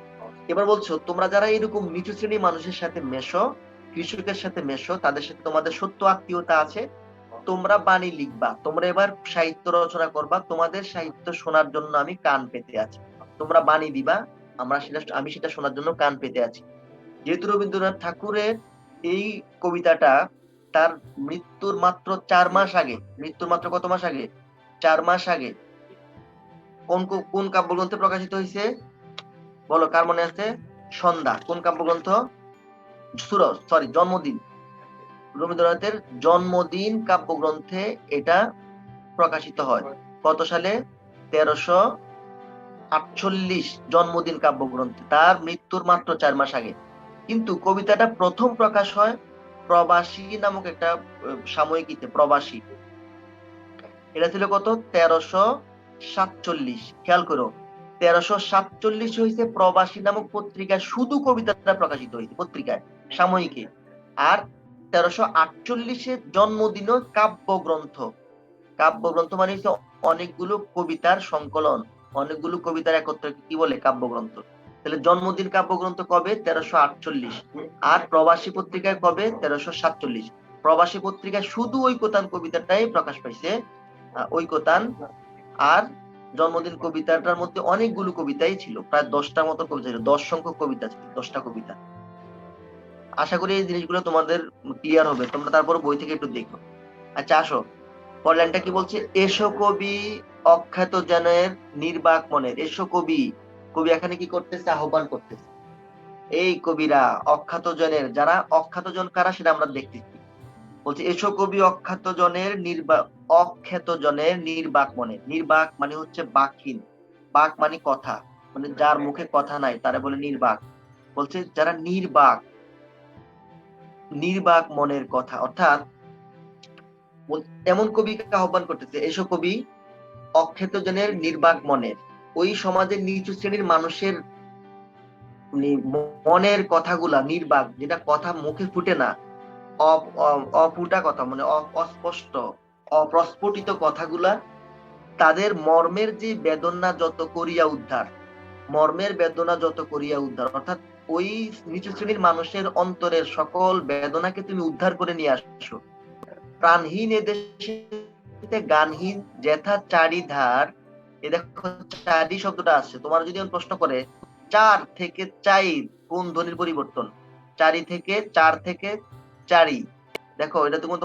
Speaker 1: এবার বলছো তোমরা যারা এরকম নিচু শ্রেণীর মানুষের সাথে মেশো, কৃষকের সাথে মেশো, তাদের সাথে তোমাদের সত্য আত্মীয়তা আছে, তোমরা বাণী লিখবা, তোমরা এবার সাহিত্য রচনা করবা, তোমাদের সাহিত্য শোনার জন্য আমি কান পেতে আছি। তোমরা বাণী দিবা, আমি সেটা শোনার জন্য কান পেতে আছি। যেহেতু রবীন্দ্রনাথ ঠাকুরের এই কবিতাটা তার মৃত্যুর মাত্র 4 মাস আগে, মৃত্যুর মাত্র কত মাস আগে, 4 মাস আগে কোন কাব্যগ্রন্থে প্রকাশিত হয়েছে বলো, কার মনে আছে? সন্ধ্যা। কোন কাব্যগ্রন্থ? সরি, জন্মদিন। রবীন্দ্রনাথের জন্মদিন কাব্যগ্রন্থে এটা প্রকাশিত হয়। কত সালে? 1348 জন্মদিন কাব্যগ্রন্থে, তার মৃত্যুর মাত্র 4 মাস আগে। কিন্তু কবিতাটা প্রথম প্রকাশ হয় প্রবাসী নামক একটা সাময়িকীতে, প্রবাসী। এটা ছিল কত? 1347। খেয়াল করো, 1347 হয়েছে প্রবাসী নামক পত্রিকায় শুধু কবিতাটা প্রকাশিত হয়েছে, পত্রিকায় সাময়িকী। আর 1348 জন্মদিন কাব্যগ্রন্থ। কাব্যগ্রন্থ মানে হচ্ছে অনেকগুলো কবিতার সংকলন, অনেকগুলো কবিতার একত্রে কি বলে? কাব্যগ্রন্থ। তাহলে জন্মদিন কাব্যগ্রন্থ কবে? 1348। আর প্রবাসী পত্রিকায় কবে? 1347। প্রবাসী পত্রিকায় শুধু ঐকতান কবিতাটাই প্রকাশ পাইছে, ঐকতান। আর জন্মদিন কবিতাটার মধ্যে অনেকগুলো কবিতাই ছিল, প্রায় 10টার মতো কবিতা ছিল, 10 সংখ্যক কবিতা ছিল, 10টা কবিতা। আশা করি এই জিনিসগুলো তোমাদের ক্লিয়ার হবে, তোমরা তারপর বই থেকে একটু দেখো। আচ্ছা আসো, পরলাইনটা কি বলছে? এসো কবি অখ্যাত জনের নির্বাক মনের। এসো কবি, কবি এখানে কি করতেছে? আহ্বান করতেছে। এই কবিরা অখ্যাত জনের, যারা অখ্যাত জন কারা সেটা আমরা দেখতেছি। বলছে এসো কবি অখ্যাত জনের অখ্যাত জনের নির্বাক মনে। নির্বাক মানে হচ্ছে বাকহীন, বাক মানে কথা, মানে যার মুখে কথা নাই তারা বলে নির্বাক। বলছে যারা নির্বাক, নির্বাক মনের কথা, অর্থাৎ এমন কবিকে আহ্বান করতেছে, এসো কবি অখ্যাত জনের নির্বাক মনের, ওই সমাজের নিচু শ্রেণীর মানুষের মনের কথাগুলা, নির্বাক, যেটা কথা মুখে ফুটে না, অফুটা কথা, মানে অস্পষ্ট অপ্রস্ফুটিত কথাগুলা, তাদের মর্মের যে বেদনা যত করিয়া উদ্ধার, মর্মের বেদনা যত করিয়া উদ্ধার, অর্থাৎ ওই নিচু শ্রেণীর মানুষের অন্তরের সকল বেদনাকে তুমি উদ্ধার করে নিয়ে আসো। প্রাণহীন এদেশে গানহীন যেথা চারিধার। এ দেখো চারি শব্দটা আসছে, তোমার যদি প্রশ্ন করে 4 থেকে 4 কোন ধ্বনির পরিবর্তন, 4 থেকে 4 থেকে 4, দেখো এটা তোমার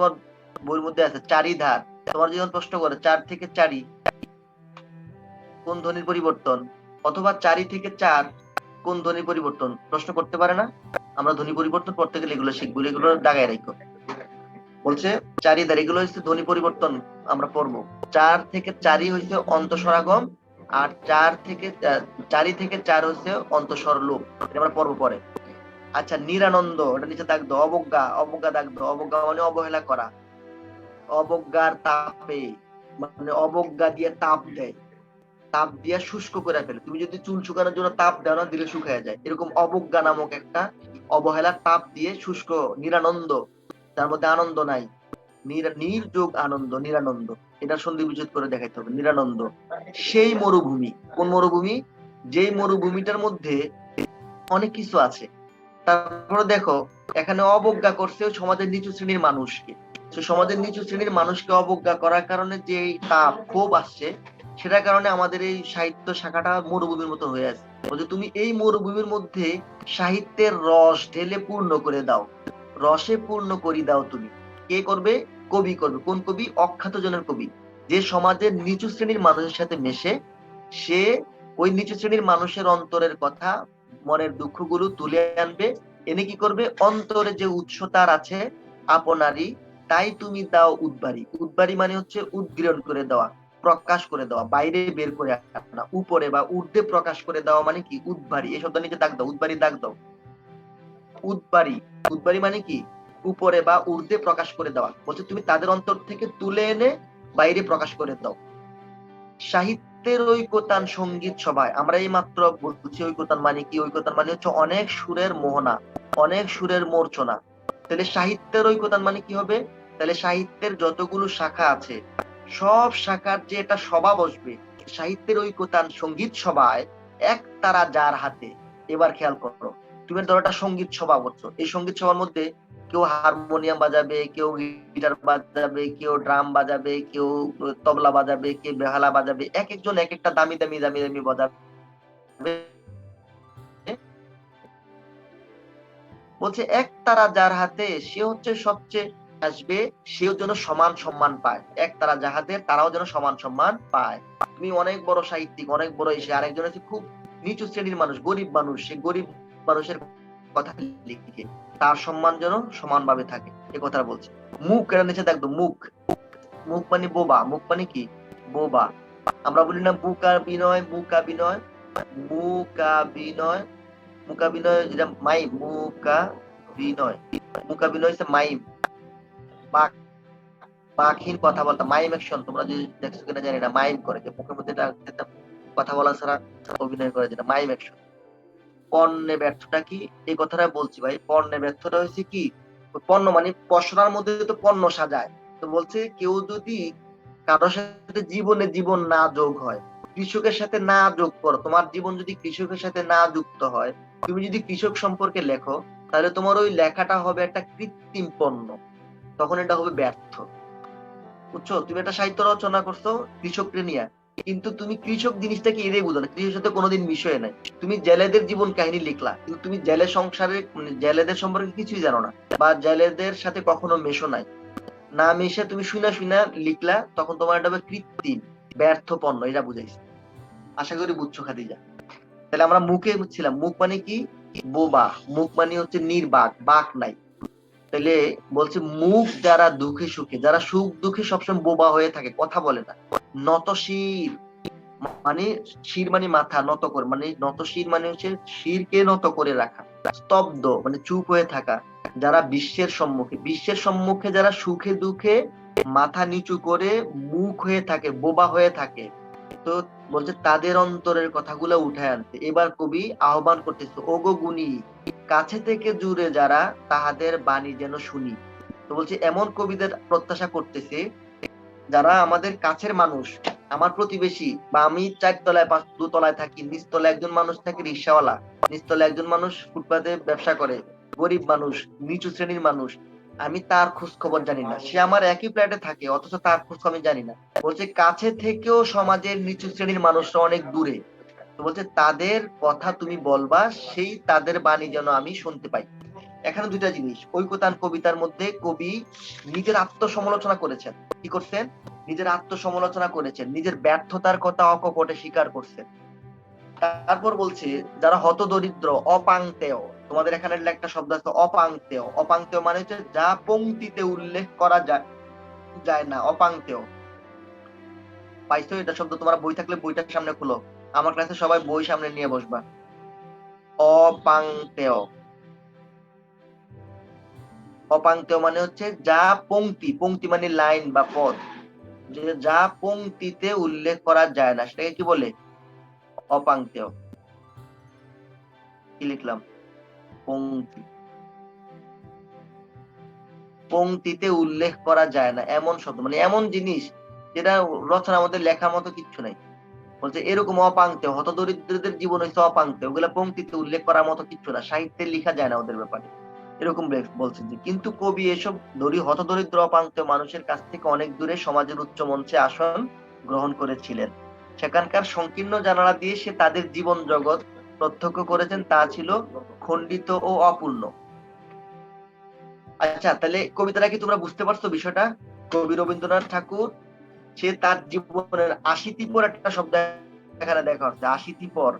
Speaker 1: বইয়ের মধ্যে আছে, চারিধার। তোমার যদি প্রশ্ন করে 4 থেকে 4 কোন ধ্বনির পরিবর্তন, অথবা 4 থেকে 4 কোন ধ্বনির পরিবর্তন, প্রশ্ন করতে পারে না? আমরা ধ্বনি পরিবর্তন করতে গেলে এগুলো শিখবো, এগুলো দাগায় রাখো। বলছে চারিধার, এগুলো হচ্ছে ধ্বনি পরিবর্তন, আমরা পড়বো। 4 থেকে 4 হচ্ছে অন্তঃস্বরাগম, আর 4 থেকে 4 হচ্ছে অন্তঃস্বর লোপ, এটা আমরা পড়বো পরে। আচ্ছা, নিরানন্দ, এটা নিচে দাগ দাও। অবজ্ঞা, অবজ্ঞা দাগ দাও। অবজ্ঞা মানে অবহেলা করা, অবজ্ঞার তাপে, মানে অবজ্ঞা দিয়ে তাপ দেয়, তাপ দিয়ে শুষ্ক করে ফেলে। তুমি যদি চুল শুকানোর জন্য তাপ দাও না, দিলে শুকায় যায়, এরকম অবজ্ঞা নামক একটা অবহেলার তাপ দিয়ে শুষ্ক। নিরানন্দ, তার মধ্যে আনন্দ নাই, নির্যোগ আনন্দ, নিরানন্দ, এটা সন্ধি বিচ্ছেদ করে দেখাইতে হবে। নিরানন্দ সেই মরুভূমি, কোন মরুভূমি? যেই মরুভূমিটার মধ্যে অনেক কিছু আছে, তারপরে দেখো এখানে অবজ্ঞা করছে সমাজের নিচু শ্রেণীর মানুষকে। সমাজের নিচু শ্রেণীর মানুষকে অবজ্ঞা করার কারণে যে তাপ ক্ষোভ আসছে, সেটার কারণে আমাদের এই সাহিত্য শাখাটা মরুভূমির মতো হয়ে আছে। বলছে তুমি এই মরুভূমির মধ্যে সাহিত্যের রস ঢেলে পূর্ণ করে দাও, রসে পূর্ণ করি দাও তুমি। কে করবে? কবি করবে। কোন কবি? অখ্যাত জনের কবি, যে সমাজের নিচু শ্রেণীর মানুষের সাথে মেশে, সে ওই নিচু শ্রেণীর মানুষের অন্তরের কথা, মনের দুঃখগুলো তুলে আনবে, এনে কি করবে, অন্তরে যে উৎস তার আছে আপনারই, তাই তুমি দাও উদ্বারী। উদ্বারী মানে হচ্ছে উদ্গীরণ করে দেওয়া, প্রকাশ করে দেওয়া, বাইরে বের করে আনা, উপরে বা ঊর্ধ্বে প্রকাশ করে দেওয়া মানে কি উদ্বারী। এই শব্দ নিচে দাগ দাও, উদ্বারী দাগ দাও। উদ্বারী, উদ্বারী মানে কি উপরে বা ঊর্ধ্বে প্রকাশ করে দেওয়া। বলছে তুমি তাদের অন্তর থেকে তুলে এনে বাইরে প্রকাশ করে দাও। সাহিত্যের ঐকতান সঙ্গীত সভায়, আমরা এই মাত্র বলছি ঐকতান মানে কি, ঐকতান মানে হচ্ছে অনেক সুরের মোহনা, অনেক সুরের মূর্ছনা। তাহলে সাহিত্যের ঐকতান মানে কি হবে, তাহলে সাহিত্যের যতগুলো শাখা আছে সব শাখার যে একটা সভা বসবে, সাহিত্যের ঐকতান সঙ্গীত সভায় এক তারা যার হাতে। এবার খেয়াল করো, তুমি ধরো একটা সঙ্গীত সভা করছো, এই সঙ্গীত সভার মধ্যে কেউ হারমোনিয়াম বাজাবে, কেউ গিটার বাজাবে, কেউ ড্রাম বাজাবে, কেউ তবলা বাজাবে, কেউ বেহালা বাজাবে, এক একজন এক একটা দামি দামি দামি দামি বাজাবে। বলছে এক তারা যার হাতে সে হচ্ছে সবচেয়ে আসবে, সেও যেন সমান সম্মান পায়। এক তারা যাহাদের, তারাও যেন সমান সম্মান পায়। তুমি অনেক বড় সাহিত্যিক, অনেক বড় এসে, আরেকজন আছে খুব নিচু শ্রেণীর মানুষ, গরিব মানুষ, সে গরিব মানুষের কথা লিখে, তার সম্মান যেন সমানভাবে থাকে, এ কথা বলছে। মুখ এর নিচে দেখো, মুখ, মুখ মানে বোবা, মুখ মানে কি বোবা। আমরা বলি না বুকা বিনয়, মুকা বিনয়, মুকা বিনয়, মুকা বিনয় যেটা মাইম, মুকা বিনয়, মুকা বিনয় হচ্ছে মাইম, বাক, বাকহীন কথা বলতে, মাইম অ্যাকশন। তোমরা যদি দেখছো কিনা জানি না, মাইম করে যে মুখের মধ্যে কথা বলা ছাড়া অভিনয় করে, যেটা মাইম অ্যাকশন। পণ্যে ব্যর্থটা কি, এই কথাটা বলছি ভাই। পণ্যে ব্যর্থটা হচ্ছে কি, পণ্য মানে পশরার মধ্যে তো পণ্য সাজায়। তো বলছে কেউ যদি কারোর সাথে জীবনে জীবন না যোগ হয়, কৃষকের সাথে না যোগ করো, তোমার জীবন যদি কৃষকের সাথে না যুক্ত হয়, তুমি যদি কৃষক সম্পর্কে লেখো, তাহলে তোমার ওই লেখাটা হবে একটা কৃত্রিম পণ্য, তখন এটা হবে ব্যর্থ। বুঝছো, তুমি একটা সাহিত্য রচনা করছো কৃষককে নিয়ে, কিন্তু তুমি কৃষক জিনিসটাকে এড়িয়ে বুঝো না, কৃষকের সাথে কোনোদিন মিশে নাই। তুমি জেলেদের জীবন কাহিনী লিখলা, কিন্তু তুমি জেলে সংসারে মানে জেলেদের সম্পর্কে কিছুই জানো না, বা জেলেদের সাথে কখনো মেশো নাই, না মিশে তুমি শুনা শুনা লিখলা, তখন তোমার এটা হবে কৃত্রিম ব্যর্থ পণ্য, এটা বুঝাইছে। আশা করি বুঝছো খাদিজা। তাহলে আমরা মুখে বুঝছিলাম, মুখ মানে কি বোবা, মুখ মানে হচ্ছে নির্বাক, বাক নাই। তাহলে বলছে মুখ যারা দুঃখে সুখে, যারা সুখ দুঃখে সবসময় বোবা হয়ে থাকে, কথা বলে না। নতশির মানে, শির মানে মাথা নত করে, মানে নতশির মানে হচ্ছে শিরকে নত করে রাখা, স্তব্ধ মানে চুপ হয়ে থাকা। যারা বিশ্বের সম্মুখে, বিশ্বের সম্মুখে যারা সুখে দুঃখে মাথা নিচু করে মুখ হয়ে থাকে, বোবা হয়ে থাকে, তো বলছে তাদের অন্তরের কথাগুলো উঠে আনতে। এবার কবি আহ্বান করতেছে, ওগো গুণী, কাছে থেকে জুড়ে যারা, তাহাদের বাণী যেন শুনি। তো বলছে এমন কবিদের প্রত্যাশা করতেছে যারা আমাদের কাছের মানুষ, আমার প্রতিবেশী, বা আমি 4 তলায় 2 তলায় থাকি, নিচতলায় একজন মানুষ থাকে রিক্সাওয়ালা, নিচতলায় একজন মানুষ ফুটপাতে ব্যবসা করে, গরিব মানুষ, নিচু শ্রেণীর মানুষ, আমি তার খোঁজ খবর জানি না, সে আমার একই ফ্ল্যাটে থাকে অথচ তার খোঁজ আমি জানি না। বলছে কাছে থেকেও সমাজের নিচু শ্রেণীর মানুষরা অনেক দূরে, তো বলছে তাদের কথা তুমি বলবা, সেই তাদের বাণী যেন আমি শুনতে পাই। এখানে দুইটা জিনিস, ঐকতান কবিতার মধ্যে কবি নিজের আত্মসমালোচনা করেছেন। কি করছেন, নিজের আত্মসমালোচনা করেছেন, নিজের ব্যর্থতার কথা অকপটে স্বীকার করছেন। তারপর বলছে যারা হতদরিদ্র, অপাংতেয়, তোমাদের এখানে একটা শব্দ আছে অপাংতেয়, অপাংতেয় মানে হচ্ছে যা পংক্তিতে উল্লেখ করা যায় না, অপাংতেয়। পাইছো এটা শব্দ? তোমার বই থাকলে বইটার সামনে খুলো, আমার ক্লাসে সবাই বই সামনে নিয়ে বসবা। অপাংতেয়, অপাংতেয় মানে হচ্ছে যা পংক্তি, পংক্তি মানে লাইন বা পদ, যে যা পংক্তিতে উল্লেখ করা যায় না, সেটাকে কি বলে, অপাংতেয়। কি লিখলাম, পংক্তি, পংক্তিতে উল্লেখ করা যায় না এমন শব্দ, মানে এমন জিনিস যেটা রচনার মধ্যে লেখার মতো কিচ্ছু নাই। বলছে এরকম অপাংতেয়, হতদরিদ্রদের জীবন হচ্ছে অপাংতেয়, ওগুলা পংক্তিতে উল্লেখ করার মতো কিচ্ছু না, সাহিত্যে লেখা যায় না ওদের ব্যাপারে, এরকম বলছেন। যে কিন্তু কবি এসব হতদরিদ্র অপাংতেয় মানুষের কাছ থেকে অনেক দূরে সমাজের উচ্চ মঞ্চে আসন গ্রহণ করেছিলেন, সেখানকার সংকীর্ণ জানালা দিয়ে সে তাদের জীবন জগৎ প্রত্যক্ষ করেছেন, তা ছিল খণ্ডিত ও অপূর্ণ। আচ্ছা, তাহলে কবিতাটা কি তোমরা বুঝতে পারছো বিষয়টা? কবি রবীন্দ্রনাথ ঠাকুর সে তার জীবনের 80টি পর একটা শব্দ এখানে দেখা হচ্ছে, 80টি পর,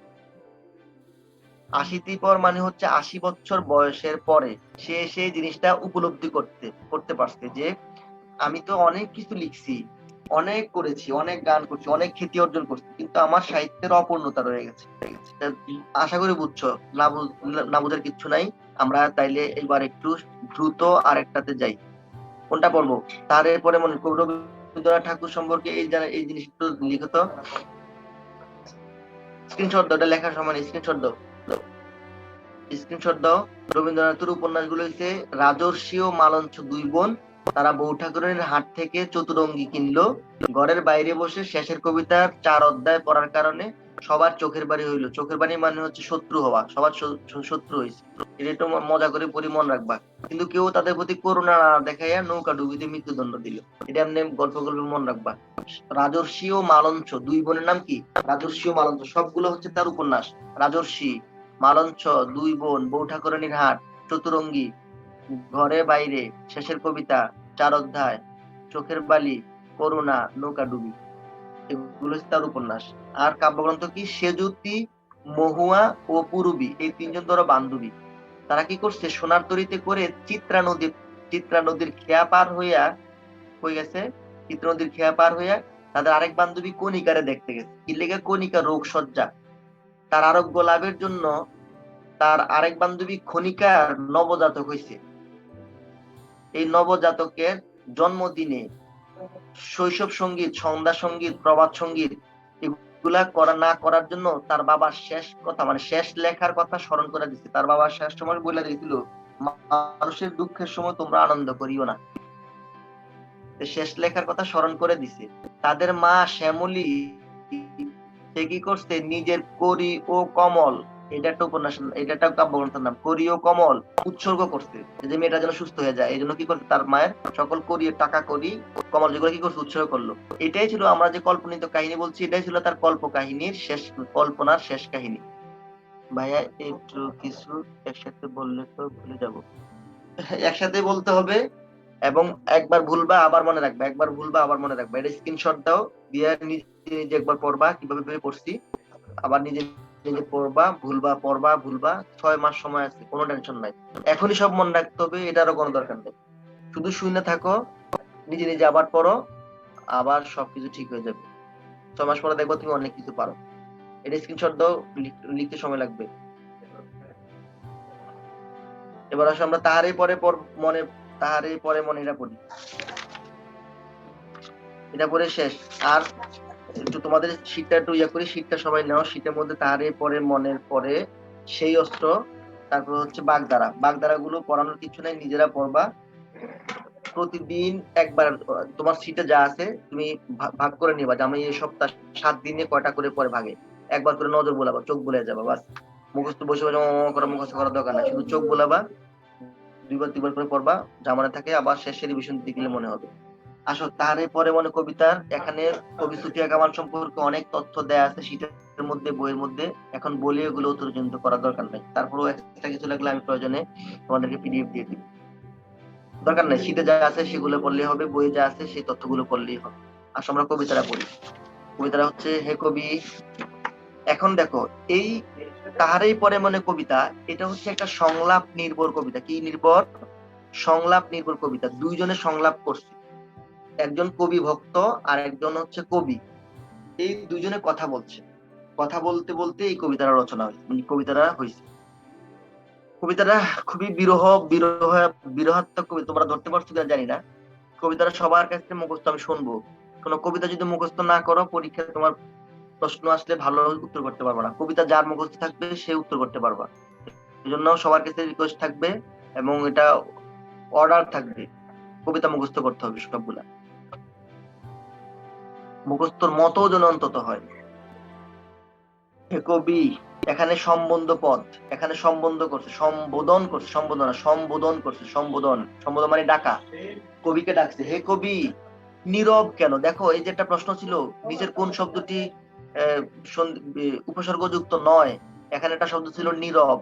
Speaker 1: 80 পর মানে হচ্ছে 80 বছর বয়সের পরে সে সেই জিনিসটা উপলব্ধি করতে পারছে যে আমি তো অনেক কিছু লিখছি, অনেক করেছি, অনেক গান করছি, অনেক খ্যাতি অর্জন করছি, কিন্তু আমার সাহিত্যের অপূর্ণতা রয়ে গেছে। আশা করি বুঝছো। না বুঝার কিচ্ছু নাই। আমরা তাইলে এবার একটু দ্রুত আরেকটাতে যাই। কোনটা পড়বো? তার এরপরে মনে রবীন্দ্রনাথ ঠাকুর সম্পর্কে এই জিনিসটা লিখত। স্ক্রিনশট দাও, এটা লেখার সময় স্ক্রিনশট দাও, স্ক্রিনশট দাও। রবীন্দ্রনাথের উপন্যাসগুলো হচ্ছে রাজর্ষি ও মালঞ্চ দুই বোন, তারা বউ ঠাকুরের হাট থেকে চতুরঙ্গী কিনলো, ঘরের বাইরে বসে শেষের কবিতার 4 অধ্যায় পড়ার কারণে সবার চোখের বাড়ি হইলো। চোখের বাড়ি মানে হচ্ছে শত্রু হওয়া, সবার শত্রু হয়েছে। এটা একটু মজা করে পড়ি, মন রাখবা। কিন্তু কেউ তাদের প্রতি করুণা না দেখাইয়া নৌকা ডুবিতে মৃত্যুদণ্ড দিল। এটা এমনি গল্প মন রাখবা। রাজর্ষি ও মালঞ্চ দুই বোনের নাম কি? রাজর্ষি ও মালঞ্চ, সবগুলো হচ্ছে তার উপন্যাস। রাজর্ষি, মালঞ্চ দুই বোন, বউ ঠাকুরানীর হাট, চতুরঙ্গী, ঘরে বাইরে, শেষের কবিতা, 4 অধ্যায়, চোখের বালি, করুণা, নৌকা ডুবি, এগুলো তার উপন্যাস। আর কাব্যগ্রন্থ কি? সেজুতি, মহুয়া ও পুরবী, এই 3 জন ধরো বান্ধবী। তারা কি করছে? সোনার তরীতে করে চিত্রা নদীর খেয়া পার হইয়া হয়ে গেছে। চিত্রা নদীর খেয়া পার হইয়া তাদের আরেক বান্ধবী কণিকারে দেখতে গেছে। কি লেগে? কণিকা রোগ সজ্জা, তার আরোগ্য লাভের জন্য তার আরেক বান্ধবী খনিকার নবজাতক হয়েছে। এই নবজাতকের জন্মদিনে শৈশব সঙ্গীত, সন্ধ্যা সঙ্গীত, প্রভাত সঙ্গীত এগুলা না করার জন্য তার বাবার শেষ কথা, মানে শেষ লেখার কথা স্মরণ করে দিচ্ছে। তার বাবা শেষ সময় বলে দিয়েছিল, মানুষের দুঃখের সময় তোমরা আনন্দ করিও না। শেষ লেখার কথা স্মরণ করে দিছে। তাদের মা শ্যামলী সে কি করছে? নিজের করি ও কমল, এটা একটা উপন্যাস, এটা একটা কাব্যগ্রন্থের নাম, করি ও কমল উৎসর্গ করছে যে মেয়েটা যেন সুস্থ হয়ে যায়। এই জন্য কি করছে? তার মায়ের সকল করি, টাকা করি, কমল যেগুলো কি করছে? উৎসর্গ করলো। এটাই ছিল, আমরা যে কল্পনিত কাহিনী বলছি, এটাই ছিল তার কল্প কাহিনীর শেষ, কল্পনার শেষ কাহিনী। ভাইয়া একটু কিছু একসাথে বললে তো ভুলে যাব। একসাথে বলতে হবে এবং একবার ভুলবা আবার মনে রাখবা, একবার ভুলবা আবার মনে রাখবা। এটা স্ক্রিনশট দাও, দিয়ে নিজে নিজে একবার পড়বা কিভাবে পড়ছি, আবার নিজে নিজে পড়বা, ভুলবা 6 মাস সময় আছে, কোনো টেনশন নাই। এখনই সব মনে রাখতে হবে, এটারও কোনো দরকার নেই। শুধু শুনে থাকো, নিজে নিজে আবার পড়ো, আবার সবকিছু ঠিক হয়ে যাবে। 6 মাস পরে দেখবো তুমি অনেক কিছু পারো। এটা স্ক্রিনশট দাও, লিখতে সময় লাগবে। এবার আসো আমরা তাহারে পরে মনে এটা পড়ি। এটা পরে শেষ। আর একটু তোমাদের শীতটা একটু করি, শীতটা সবাই নাও। শীতের মধ্যে তাহারে পরে মনের পরে, সেই অস্ত্র, তারপর হচ্ছে বাগধারা গুলো পড়ানোর কিছু নাই, নিজেরা পড়বা। প্রতিদিন একবার তোমার শীতে যা আছে তুমি ভাগ করে নিবা, যে আমি এই সপ্তাহ 7 দিনে কয়টা করে পরে ভাগে একবার করে নজর বোলাবা, চোখ বলে যাবা, বাস। মুখস্থ বসে মুখস্থ করার দরকার নাই, শুধু চোখ বোলাবা, 2 বার করে পড়বা, যা মনে থাকে আবার শেষে রিভিশন দিতে গেলে মনে হবে। আসো তারে পরে মনে কবিতার, এখানে কবি সুফিয়া কামাল সম্পর্কে অনেক তথ্য দেয়া আছে শীতের মধ্যে, বইয়ের মধ্যে। এখন বলে এগুলো উত্তরজনিত করার দরকার নাই, তারপরেও একটা কিছু লাগলে আমি প্রয়োজনে তোমাদেরকে পিডিএফ দিয়ে দিই, দরকার নাই। শীতে যা আছে সেগুলো পড়লেই হবে, বইয়ে যা আছে সেই তথ্যগুলো পড়লেই হবে। আসো আমরা কবিতাটা পড়ি। কবিতাটা হচ্ছে, হে কবি। এখন দেখো, এই তাহারেই পরে মনে কবিতা, এটা হচ্ছে একটা সংলাপ নির্ভর কবিতা। কি নির্ভর? সংলাপ নির্ভর কবিতা। দুইজনে সংলাপ করছে, একজন কবি ভক্ত আর একজন হচ্ছে কবি। এই দুজনে কথা বলছে, কথা বলতে বলতে এই কবিতাটা রচনা হয়েছে, কবিতাটা হয়েছে। কবিতাটা খুবই বিরহাত্মক কবিতা। তোমরা ধরতে পারছো কিনা জানি না। কবিতাটা সবার কাছে মুখস্থ আমি শুনবো। কোনো কবিতা যদি মুখস্থ না করো, পরীক্ষায় তোমার প্রশ্ন আসলে ভালো উত্তর করতে পারবা না। কবিতা যার মুখস্থ থাকবে সে উত্তর করতে পারবা। এই জন্য সবার কাছে রিকোয়েস্ট থাকবে এবং এটা অর্ডার থাকবে, কবিতা মুখস্থ করতে হবে সবগুলা, মুখস্থর মতো যেন অন্তত হয়। হে কবি, এখানে সম্বন্ধ পদ, এখানে সম্বন্ধ করছে, সম্বোধন করছে, সম্বোধন করছে, সম্বোধন মানে ডাকা, কবিকে ডাকছে। হে কবি, নীরব কেন? দেখো, এই যে একটা প্রশ্ন ছিল, নিচের কোন শব্দটি উপসর্গযুক্ত নয়? এখানে একটা শব্দ ছিল নীরব।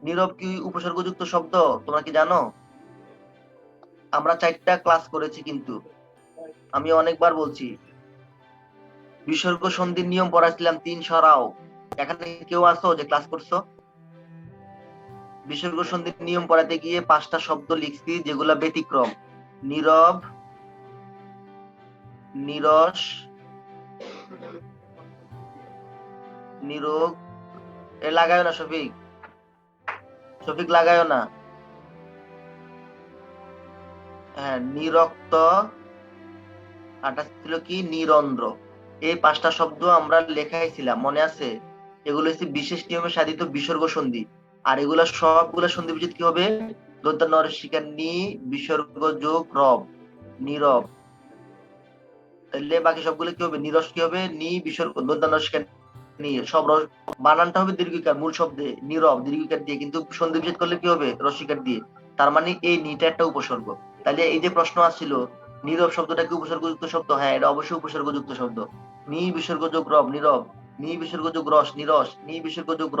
Speaker 1: নীরব কি উপসর্গযুক্ত শব্দ? তোমরা কি জানো? আমরা 4টা ক্লাস করেছি, কিন্তু আমি অনেকবার বলছি, বিসর্গ সন্ধির নিয়ম পড়াছিলাম, 3 সরাও। এখানে কেউ আছো যে ক্লাস করছো? বিসর্গ সন্ধির নিয়ম পড়াতে গিয়ে 5টা শব্দ লিখছি যেগুলা ব্যতিক্রম: নীরব, নিরস, নিরোগ। এ লাগায় না শফিক, শফিক লাগায় না। হ্যাঁ, নিরক্ত, আরটা ছিল কি নিরন্ধ্র। এই 5টা শব্দ আমরা লেখাইছিলাম, মনে আছে? এগুলো হচ্ছে বিশেষ নিয়মে সাধিত বিসর্গ সন্ধি। আর এগুলা সবগুলা সন্ধি বিচ্ছেদ কি হবে? দন্ত্য নরসিকার নি বিসর্গ যোগ রব, নীরব। তাহলে বাকি সবগুলো কি হবে? নিরস কি হবে? নি বিসর্গ দন্ত্য নরসিকার নি, সব বানানটা হবে দীর্ঘিকার মূল শব্দে, নীরব দীর্ঘিকার দিয়ে, কিন্তু সন্ধি বিচ্ছেদ করলে কি হবে? রসিকার দিয়ে। তার মানে এই নিটা একটা উপসর্গ। তাহলে এই যে প্রশ্ন আসছিল নীরব শব্দটা কি উপসর্গযুক্ত শব্দ? হ্যাঁ, এটা অবশ্যই উপসর্গযুক্ত শব্দ। নি বিসর্গ যোগ রব, নীরব। নি বিসর্গ যোগ রস, নিরস। নি বিসর্গ যোগ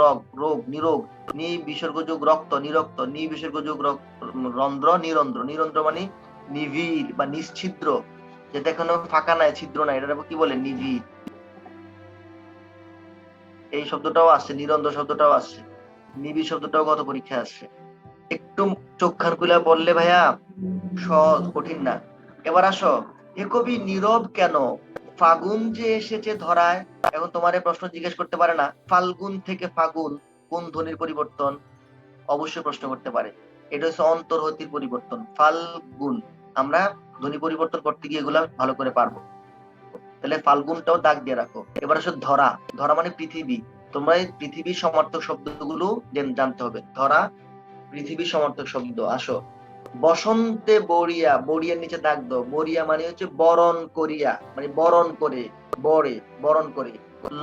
Speaker 1: রোগ, নিরোগ। নি বিসর্গ যোগ রক্ত, নিরক্ত। নি বিসর্গ যোগ রন্ধ্র, নিরন্ধ্র। নিরন্ধ্র মানে নিবিড় বা নিশ্ছিদ্র, যেটা এখনো ফাঁকা নাই, ছিদ্র নাই, এটা কি বলে? নিবিড়। এই শব্দটাও আসছে, নিরন্ধ্র শব্দটাও আসছে, নিবিড় শব্দটাও গত পরীক্ষায় আসছে। একটু চোখ খান খুলে বললে ভাইয়া সহজ, কঠিন না। এবার আসো, এ কবি নীরব কেন? ফাগুন যে এসেছে ধরায়। এখন তোমার এই প্রশ্ন জিজ্ঞেস করতে পারে না, ফাল্গুন থেকে ফাগুন কোন ধ্বনির পরিবর্তন? অবশ্যই প্রশ্ন করতে পারে। এটা হচ্ছে অন্তর্হতির পরিবর্তন, ফাল্গুন। আমরা ধ্বনি পরিবর্তন করতে গিয়ে এগুলা ভালো করে পারবো। তাহলে ফাল্গুনটাও দাগ দিয়ে রাখো। এবার আসো ধরা। ধরা মানে পৃথিবী। তোমরা এই পৃথিবীর সমার্থক শব্দগুলো জানতে হবে। ধরা পৃথিবীর সমার্থক শব্দ। আসো, বসন্তে বরিয়া, বরিয়ার নিচে দাগ দাও। বরিয়া মানে হচ্ছে বরণ করিয়া, মানে বরণ করে, বরে বরণ করে।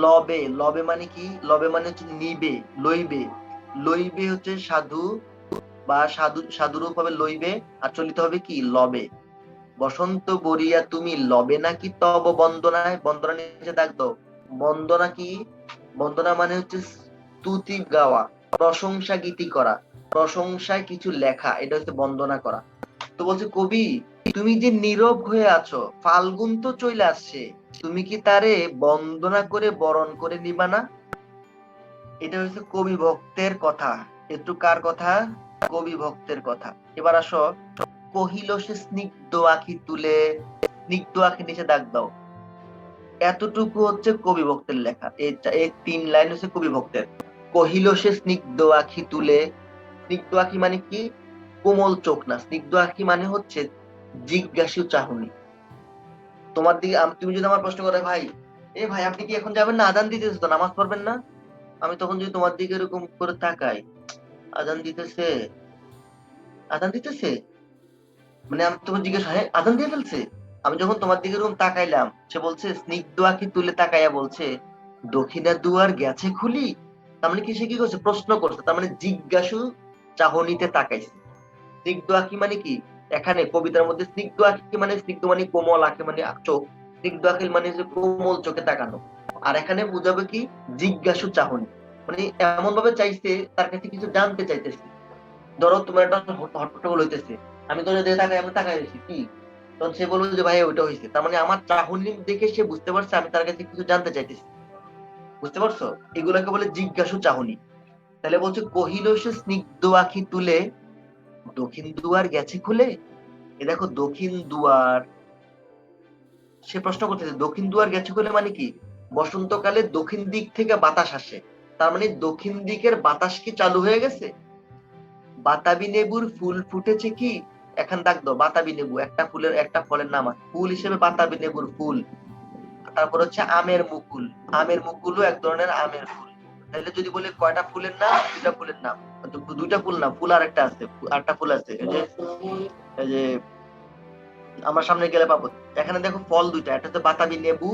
Speaker 1: লবে, লবে মানে কি? লবে মানে হচ্ছে নিবে, লইবে। লইবে হচ্ছে সাধু বা সাধুরূপ হবে লইবে, আর চলিত হবে কি? লবে। বসন্ত বরিয়া তুমি লবে নাকি তব বন্দনায়। বন্দনা নিচে দাগ দাও। বন্দনা কি? বন্দনা মানে হচ্ছে স্তুতি গাওয়া, প্রশংসা গীতি করা, প্রশংসায় কিছু লেখা, এটা হচ্ছে বন্দনা করা। তো বলছে কবি, তুমি যে নীরব হয়ে আছো, ফাল্গুন তো চলে আসছে, তুমি কি তারে বন্দনা করে বরণ করে নিবা না? এটা হচ্ছে কবি ভক্তের কথা। একটু কার কথা? কবি ভক্তের কথা। এবার আসো, কহিল সে স্নিগ্ধ আখি তুলে। স্নিগ্ধ আখি নিচে দাগ দাও। এতটুকু হচ্ছে কবি ভক্তের লেখা। এই 3 লাইন হচ্ছে কবি ভক্তের। কহিল সে স্নিগ্ধ আখি তুলে। স্নিগ্ধ আখি মানে কি? কোমল চোখ না, স্নিগ্ধ আখি মানে হচ্ছে জিজ্ঞাসু চাহনি। তোমার দিকে তুমি যদি আমার প্রশ্ন করে, ভাই এ ভাই আপনি কি এখন যাবেন না? আজান দিতেছে তো, নামাজ পড়বেন না? আমি তখন যদি তোমার দিকে এরকম করে তাকাই, আজান দিতেছে, আজান দিতেছে, মানে আমি তখন জিজ্ঞেস, হ্যাঁ আজান দিয়ে ফেলছে। আমি যখন তোমার দিকে এরকম তাকাইলাম, সে বলছে স্নিগ্ধ আঁখি তুলে তাকাইয়া বলছে দক্ষিণা দুয়ার গেছে খুলি। তার মানে কি? সে কি করছে? প্রশ্ন করছে, তার মানে জিজ্ঞাসু চাহনিতে তাকাইছে। স্নিগ্ধ আঁখি মানে কি? এখানে কবিতার মধ্যে স্নিগ্ধ আঁখি মানে, স্নিগ্ধ মানে কোমল, আঁখি মানে চোখ, স্নিগ্ধ আঁখি মানে যে কোমল চোখে তাকানো। আর এখানে বুঝাবে কি? জিজ্ঞাসু চাহনি, মানে এমন ভাবে চাইছে, তার কাছে কিছু জানতে চাইতেছে। ধরো তোমার একটা হট্টগোল হইতেছে, আমি তো দেখে তাকাই, আমি তাকাই রয়েছি কি, তখন সে বলবো যে ভাই ওইটা হয়েছে, তার মানে আমার চাহনি দেখে সে বুঝতে পারছে আমি তার কাছে কিছু জানতে চাইতেছি। বুঝতে পারছো? এগুলাকে বলে জিজ্ঞাসু চাহনি। তাহলে বলছে কহিল সে স্নিগ্ধ আখি তুলে দক্ষিণ দুয়ার গেছে খুলে। এ দেখো দক্ষিণ দুয়ার, সে প্রশ্ন করতেছে দক্ষিণ দুয়ার গেছে খুলে মানে কি? বসন্তকালে দক্ষিণ দিক থেকে বাতাস আসে, তার মানে দক্ষিণ দিকের বাতাস কি চালু হয়ে গেছে? বাতাবি লেবুর ফুল ফুটেছে কি? এখন দাগ দাও, বাতাবি লেবু একটা ফলের নাম আছে, ফুল হিসেবে বাতাবি লেবুর ফুল। তারপর হচ্ছে আমের মুকুল। আমের মুকুলও এক ধরনের আমের ফুল। তাহলে যদি বলি কয়টা ফুলের নাম? 2টা ফুলের নাম। 2টা ফুল না, ফুল আরেকটা আছে, আরেকটা ফুল আছে, এই যে আমার সামনে গেলে পাবো। এখানে দেখো ফল 2টা, একটা হচ্ছে বাতাবি লেবু।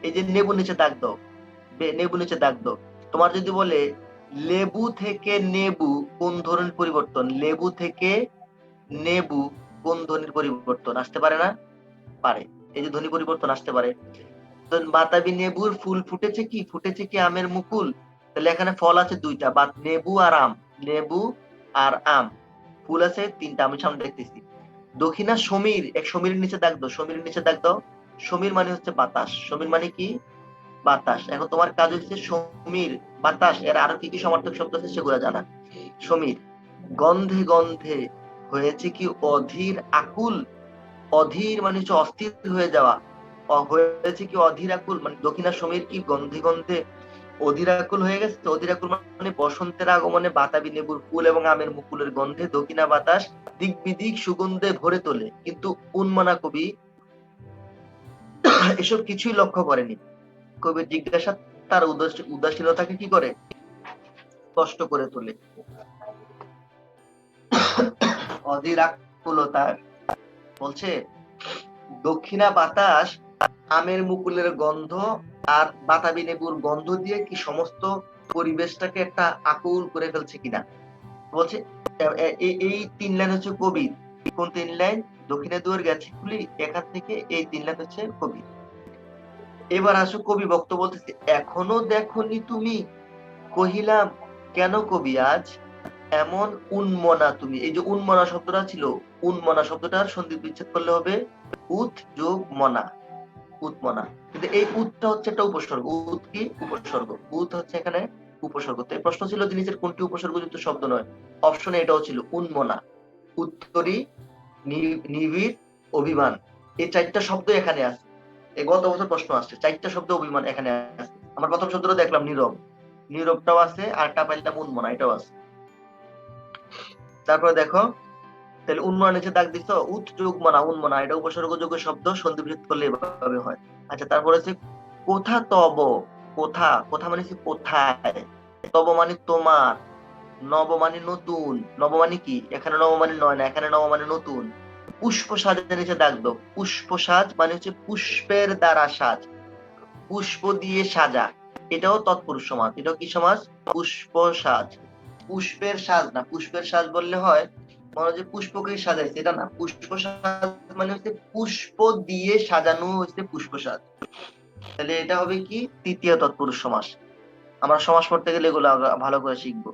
Speaker 1: এই যে লেবু নিচে দাগ দাও, নেবু নিচে দাগ দাও। তোমার যদি বলে লেবু থেকে নেবু কোন ধরনের পরিবর্তন? লেবু থেকে নেবু কোন ধ্বনির পরিবর্তন আসতে পারে না? পারে। এই যে ধ্বনি পরিবর্তন আসতে পারে। তো বাতাবি লেবুর ফুল ফুটেছে কি? ফুটেছে কি আমের মুকুল। তাহলে এখানে ফল আছে 2টা, লেবু আর আম। লেবু আর আম। ফুল আছে 3টা, আমি সামনে দেখতেছি। দক্ষিণা সমীর, এক সমীর নিচে দাগ দাও, সমীর নিচে দাগ দাও। সমীর মানে হচ্ছে বাতাস। সমীর মানে কি? বাতাস। এখন তোমার কাজ হচ্ছে সমীর, বাতাস, এর আরো কি কি সমার্থক শব্দ আছে সেগুলো জানা। সমীর, গন্ধে গন্ধে হয়েছে কি অধীর আকুল। অধীর মানে হচ্ছে অস্থির হয়ে যাওয়া, হয়েছে কি অধীর আকুল মানে দক্ষিণা সমীর কি গন্ধে গন্ধে অধীর আকুল হয়ে গেছে। অধীর আকুল মানে বসন্তের আগমনে বাতাবি লেবুর ফুল এবং আমের মুকুলের গন্ধে দক্ষিণা বাতাস দিক বিদিক সুগন্ধে ভরে তোলে, কিন্তু উন্মনা কবি এসব কিছুই লক্ষ্য করেনি। কবির জিজ্ঞাসা তার উদাসীনতাকে কি করে, স্পষ্ট করে তোলে। অধীর আকুলতা বলছে দক্ষিণা বাতাস আমের মুকুলের গন্ধ আর বাতাবি লেবুর গন্ধ দিয়ে কি সমস্ত পরিবেশটাকে একটা আকুল করে ফেলছে কিনা। বলছে এই 3 লাইন হচ্ছে কবির। কোন 3 লাইন? দক্ষিণে দুয়ার গেছে খুলি, এখান থেকে এই 3 লাইন হচ্ছে কবি। এবার আসো কবি বক্তব্য বলতেছে, এখনো দেখনি তুমি, কহিলাম কেন কবি আজ এমন উন্মনা তুমি। এই যে উন্মনা শব্দটা ছিল, উন্মনা শব্দটার সন্ধি বিচ্ছেদ করলে হবে উৎ যোগ মনা, উৎমনা। কিন্তু এই উৎটা হচ্ছে একটা উপসর্গ। উৎ কি? উপসর্গ। উৎ হচ্ছে এখানে উপসর্গ। তো এই প্রশ্ন ছিল যে নিচের কোনটি উপসর্গযুক্ত শব্দ নয়। অপশনে এটাও ছিল উন্মনা, উত্তরী, নিবিড়, অভিমান। এই 4টা শব্দ এখানে আছে। এই গত বছর প্রশ্ন আসছে 4টা শব্দ অভিমান এখানে আছে। আমার প্রথম শব্দটা দেখলাম নীরব, নীরবটাও আছে, আর একটা পাইলাম উন্মনা, এটাও আছে। তারপরে দেখো তাহলে উন্মনা নিচে দাগ দিছো, উৎ যোগ মনা, উন্মনা, এটা উপসর্গযোগ্য শব্দ, সন্ধি বিচ্ছেদ করলে এভাবে হয়। আচ্ছা, তারপরে হচ্ছে কোথা তব, কোথা, কোথা মানে হচ্ছে কোথায়, তব মানে তোমার, নব মানে নতুন। নব মানে কি? এখানে নব মানে নয় না, এখানে নব মানে নতুন। পুষ্প সাজের নিচে দাগ দাও। পুষ্প সাজ মানে হচ্ছে পুষ্পের দ্বারা সাজ, পুষ্প দিয়ে সাজা, এটাও তৎপুরুষ সমাজ। এটাও কি সমাজ? পুষ্প সাজ। পুষ্পের সাজ না, পুষ্পের সাজ বললে হয় মনে যে পুষ্পকে সাজাইছে, এটা না। পুষ্প সাজ মানে হচ্ছে পুষ্প দিয়ে সাজানো হচ্ছে পুষ্প সাজ। তাহলে এটা হবে কি? তৃতীয় তৎপুরুষ সমাস। আমরা সমাস পড়তে গেলে এগুলো ভালো করে শিখবো।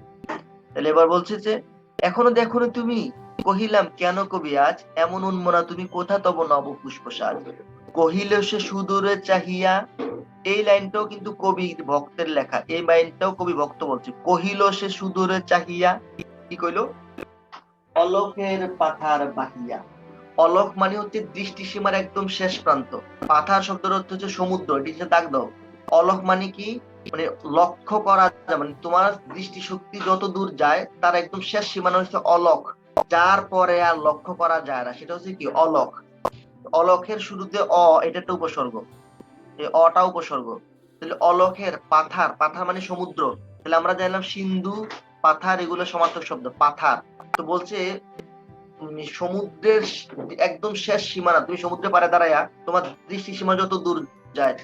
Speaker 1: তাহলে এবার বলছে যে এখনো দেখো তুমি, কহিলাম কেন কবি আজ এমন উন্মনা তুমি, কোথা তব নব পুষ্প সাজ। কহিল সে সুদূরে চাহিয়া, এই লাইনটাও কিন্তু কবি ভক্তের লেখা। এই লাইনটাও কবি ভক্ত বলছে। কহিল সে সুদূরে চাহিয়া, কি কইলো? অলকের পাথার বাহিয়া। অলক মানে হচ্ছে দৃষ্টিসীমার একদম শেষ প্রান্ত। পাথার শব্দের অর্থ হচ্ছে সমুদ্র, এটিতে দাগ দাও। অলক মানে কি? মানে লক্ষ্য করা যায়, মানে তোমার দৃষ্টিশক্তি যত দূর যায় তার একদম শেষ সীমানা হচ্ছে অলক, যার পরে আর লক্ষ্য করা যায় না, সেটা হচ্ছে কি? অলক। অলকের শুরুতে অ, এটা একটা উপসর্গ, এই অটা উপসর্গ। তাহলে অলকের পাথার, পাথার মানে সমুদ্র। তাহলে আমরা জানলাম সিন্ধু, পাথার এগুলো সমার্থক শব্দ। পাথার তো বলছে সমুদ্রের একদম শেষ সীমানা, তুমি সমুদ্রে পারে দাঁড়াইয়া তোমার দৃষ্টি সীমা যত দূর যায়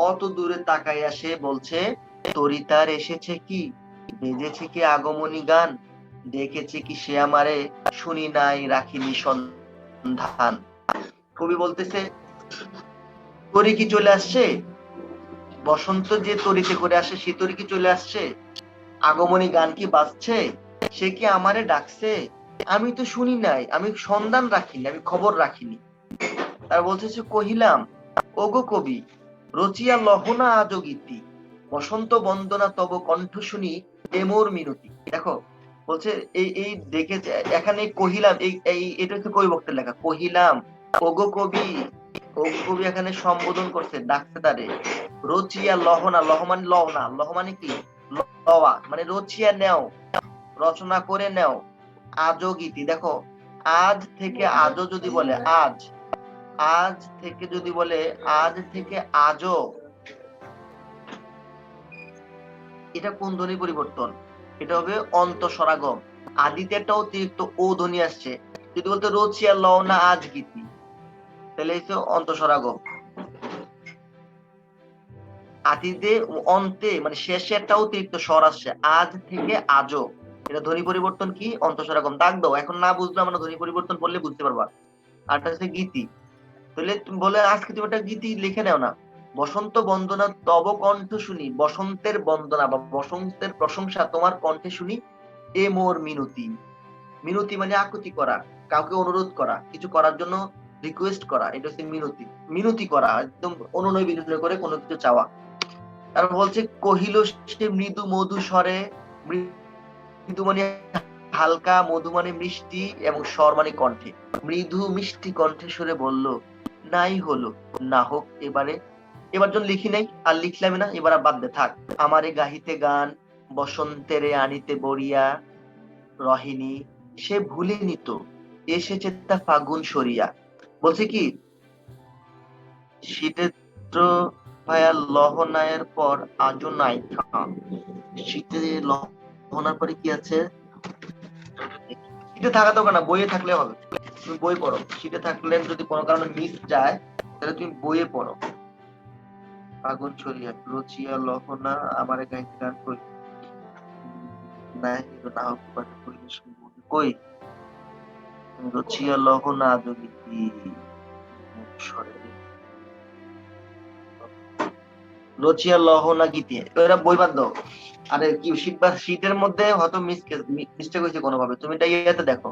Speaker 1: অত দূরে তাকাইয়া সে বলছে, তরিতার এসেছে কি, বেজেছে কি আগমনী গান, দেখেছে কি সে আমারে, শুনি নাই রাখিনি সন্ধান। কবি বলতেছে তরি কি চলে আসছে, বসন্ত যে তরিতে করে আসে সে তরি কি চলে আসছে, আগমনী গান কি বাজছে, সে কি আমারে ডাকছে, আমি তো শুনি নাই, আমি সন্ধান রাখিনি, আমি খবর রাখিনি। তার বলতেছে কহিলাম ওগো কবি, রচিয়া লহনা আজ গীতি, বসন্ত বন্দনা তব কণ্ঠ শুনি এমোর মিনতি। দেখো বলছে এই দেখেছে এখানে কহিলাম, এই এটা হচ্ছে কবি ভক্তের লেখা। কহিলাম ওগো কবি, ওগো কবি এখানে সম্বোধন করছে, ডাকছে তারে। রচিয়া লহনা, লহ মানে লহনা, লহ মানে কি? লওয়া, মানে রচিয়া নেও, রচনা করে নেও। আজও গীতি, দেখো আজ থেকে আজও যদি বলে, আজ, আজ থেকে যদি বলে, আজ থেকে আজও, এটা কোন ধ্বনি পরিবর্তন? এটা হবে অন্তঃস্বরাগম। আদিতে একটা অতিরিক্ত ও ধ্বনি আসছে। যদি বলতে রচিয়া লও না আজ গীতি, তাহলে হচ্ছে অন্তঃস্বরাগম। আদিতে অন্তে মানে শেষে একটা অতিরিক্ত স্বর আসছে, আজ থেকে আজও, এটা ধ্বনি পরিবর্তন কি? অন্তঃস্বরাগম। দাগ দাও, এখন না বুঝলে আমরা ধ্বনি পরিবর্তন বললে বুঝতে পারবা। আরটা হচ্ছে গীতি। তাহলে তুমি বলে আজকে তুমি একটা গীতি লিখে নাও না, বসন্ত বন্দনা তব কণ্ঠ শুনি, বসন্তের বন্দনা বা বসন্তের প্রশংসা তোমার কণ্ঠে শুনি এ মোর মিনতি। মিনতি মানে আকুতি করা, কাউকে অনুরোধ করা, কিছু করার জন্য রিকোয়েস্ট করা, এটা হচ্ছে মিনতি। মিনতি করা একদম অনুনয় বিনয় করে কোনো কিছু চাওয়া। তারপর বলছে কহিল সে মৃদু মধু স্বরে, মৃদু মানে হালকা, মধু মানে মিষ্টি এবং স্বর মানে কণ্ঠে। মৃদু মিষ্টি কণ্ঠে সুরে বলল, নাই হলো, না হোক এবারে। এবার যখন লিখি নাই, আর লিখলাম না, এবার আর বাদ দে, থাক। আমারে গাহিতে গান, বসন্তেরে আনিতে বরিয়া, রহিনী সে ভুলে নিত, এসেছে তা ফাগুন সরিয়া। বলছে কি, শীতের ভাইয়া লহনায়ের পর আজও নাই থাম। শীতে লহনার পরে কি আছে? শীতে থাকা তো না, বইয়ে থাকলে হবে। তুমি বই পড়ো, শীতে থাকলে যদি কোনো কারণে মিস যায় তাহলে তুমি বইয়ে পড়ো। ফাগুন ছড়িয়া রচিয়া লহনা আমার গাইতে গান কই, না না হোক পারে কইলে শুনবো কই, রচিয়া লহনা যদি সরে রচিয়া লহনা গীতে, এরা বই বাদ দাও। আরে কি শীত বা শীতের মধ্যে হয়তো মিস্টেক হয়েছে কোনোভাবে, তুমি এটা ইয়েতে দেখো,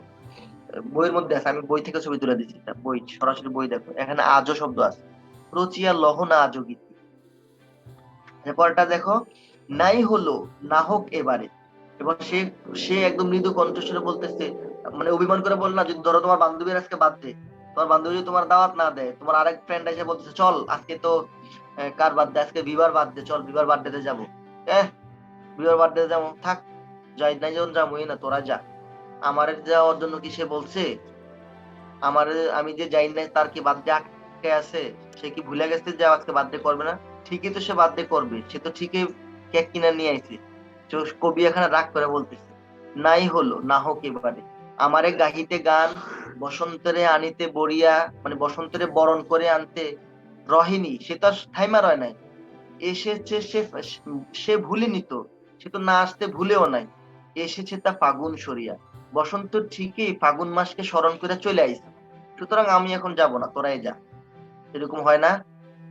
Speaker 1: বইয়ের মধ্যে আছে, আমি বই থেকে ছবি তুলে দিচ্ছি, বই সরাসরি বই দেখো, এখানে আজও শব্দ আছে, রচিয়া লহনা আজও গীতি। এরপরটা দেখো, নাই হলো, না হোক এবারে। এবং সে সে একদম মৃদু কণ্ঠস্বরে বলতেছে, মানে অভিমান করে বল না, যদি ধরো তোমার বান্ধবীর আজকে বাদ দে, তোমার বান্ধবী যদি তোমার দাওয়াত না দেয়, তোমার আরেক ফ্রেন্ড এসে বলতেছে চল আজকে তো কার বাদ দে, আজকে বিবার বাদ দে, চল বিবার বাদ দিতে যাবো। বিবার বাদ দিতে যাবো, থাক, যাই নাই যখন যাবোই না, তোরা যা। আমার যাওয়ার জন্য কি সে বলছে? আমার আমি যে যাই নাই তার কি বাদ দিয়ে আটকে আছে? সে কি ভুলে গেছে যে আজকে বাদ দিয়ে করবে না? ঠিকই তো সে বাদ দিয়ে করবে, সে তো ঠিকই কেক কিনে নিয়ে আইছে। কবি এখানে রাগ করে বলতেছে, নাই হলো, না হোক এবারে। আমারে গাহিতে গান, বসন্তেরে আনিতে বরিয়া, মানে বসন্তেরে বরণ করে আনতে রহিনী সে তো থাইমা রয় নাই, এসেছে সে, সে ভুলেনি তো, সে তো না আসতে ভুলেও নাই, এসেছে তা ফাগুন সরিয়া। বসন্ত ঠিকই ফাগুন মাসকে স্মরণ করে চলে আইছে, সুতরাং আমি এখন যাব না, তোরাই যা। এরকম হয় না?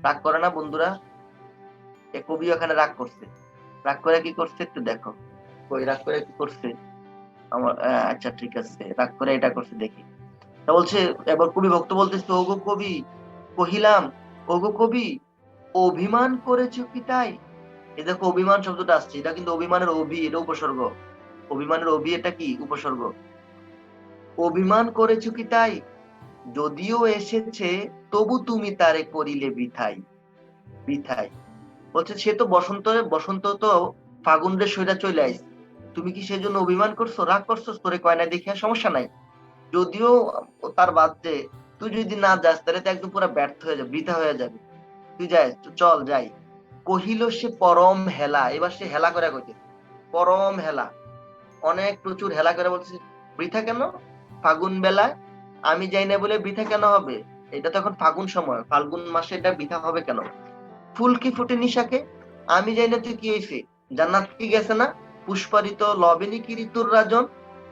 Speaker 1: রাগ করে না বন্ধুরা? এ কবি এখানে রাগ করছে, রাগ করে কি করছে একটু দেখো, ওই রাগ করে কি করছে আমার, আচ্ছা ঠিক আছে, রাগ করে এটা করছে দেখি। তা বলছে, এবার কবি ভক্ত বলতেছে, ওগো কবি কহিলাম, ওগো কবি অভিমান করেছো কি তাই? এই দেখো অভিমান শব্দটা আসছে, এটা কিন্তু অভিমানের অভি, এটা উপসর্গ। অভিমানের অভি, এটা কি উপসর্গ। অভিমান করেছো কি তাই, যদিও এসেছে তবু তুমি তারে করিলে বৃথাই, বৃথাই। বলছে সে তো বসন্ত, বসন্ত তো ফাগুনরে সইরা চলে আইছে, তুমি কি সেজন্য অভিমান করছো, রাগ করছো, তোরে কয় না দেখে সমস্যা নাই, যদিও তার বাদ দে, তুই যদি না যাস তাহলে তো একদম পুরো ব্যর্থ হয়ে যাবে, বৃথা হয়ে যাবে, তুই যাই, চল যাই। কহিল সে পরম হেলা, এবার সে হেলা করে কইতে, পরম হেলা, অনেক প্রচুর হেলা করে বলছে, বৃথা কেন ফাগুন বেলায়, আমি যাই না বলে বৃথা কেন হবে? এটা তো এখন ফাগুন সময়, ফাল্গুন মাসে এটা বৃথা হবে কেন? ফুল কি ফুটে নিশাকে, আমি যাই না তুই কি হয়েছে, জান্নাত কি গেছে না? পুষ্পারিত লবেনি কি ঋতুর রাজন,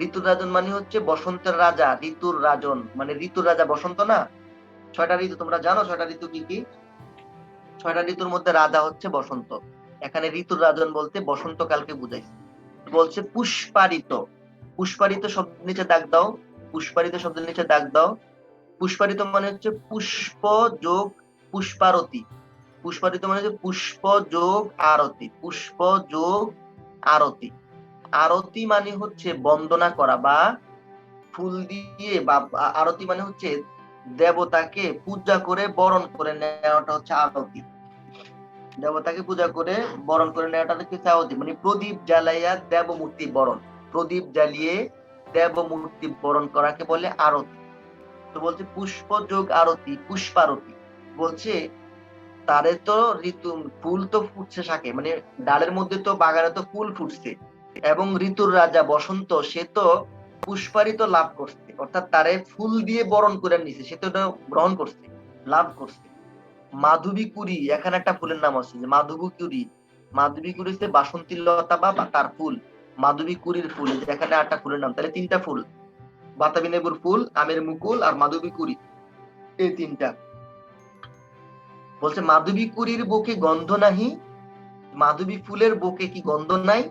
Speaker 1: ঋতুর রাজন মানে হচ্ছে বসন্তের রাজা, ঋতুর রাজন মানে ঋতুর রাজা বসন্ত না? 6টা ঋতু তোমরা জানো, 6টা ঋতু কি কি? 6টা ঋতুর মধ্যে রাজা হচ্ছে বসন্ত, এখানে ঋতুর রাজন বলতে বসন্তকালকে বুঝাইছে। বলছে পুষ্পারিত, পুষ্পারিত শব্দের নিচে দাগ দাও, পুষ্পারিত শব্দের নিচে দাগ দাও। পুষ্পারিত মানে হচ্ছে পুষ্প যোগ পুষ্পারতি, পুষ্পারিত মানে হচ্ছে পুষ্প যোগ আরতি, পুষ্প যোগ আরতি। আরতি মানে হচ্ছে বন্দনা করা বা ফুল দিয়ে, বা আরতি মানে হচ্ছে দেবতাকে পূজা করে বরণ করে নেওয়াটা হচ্ছে আরতি, দেবতাকে পূজা করে বরণ করে নেওয়াটা হচ্ছে আরতি, মানে প্রদীপ জ্বালাইয়া দেবমূর্তি বরণ, প্রদীপ জ্বালিয়ে দেবমূর্তি বরণ করাকে বলে আরতি। তো বলছে পুষ্প যোগ আরতি, পুষ্পারতি। বলছে তারে তো ঋতু, ফুল তো ফুটছে শাকে, মানে ডালের মধ্যে তো বাগানে তো ফুল ফুটছে, এবং ঋতুর রাজা বসন্ত সে তো পুষ্পারিত লাভ করছে, অর্থাৎ তারে ফুল দিয়ে বরণ করে নিছে, সে তো গ্রহণ করছে, লাভ করছে। মাধবী কুড়ি, এখানে একটা ফুলের নাম আছে যে মাধবী কুড়ি, মাধবী কুড়ি হচ্ছে বাসন্তী লতা বা তার ফুল, মাধবী কুড়ির ফুল, এখানে 8টা ফুলের নাম, তাহলে 3টা ফুল, বাতাবি লেবুর ফুল, আমের মুকুল আর মাধবী কুড়ি, এই 3টা। বলছে মাধবী কুড়ির বুকে গন্ধ নাহি, মাধবী ফুলের বুকে কি গন্ধ নাই,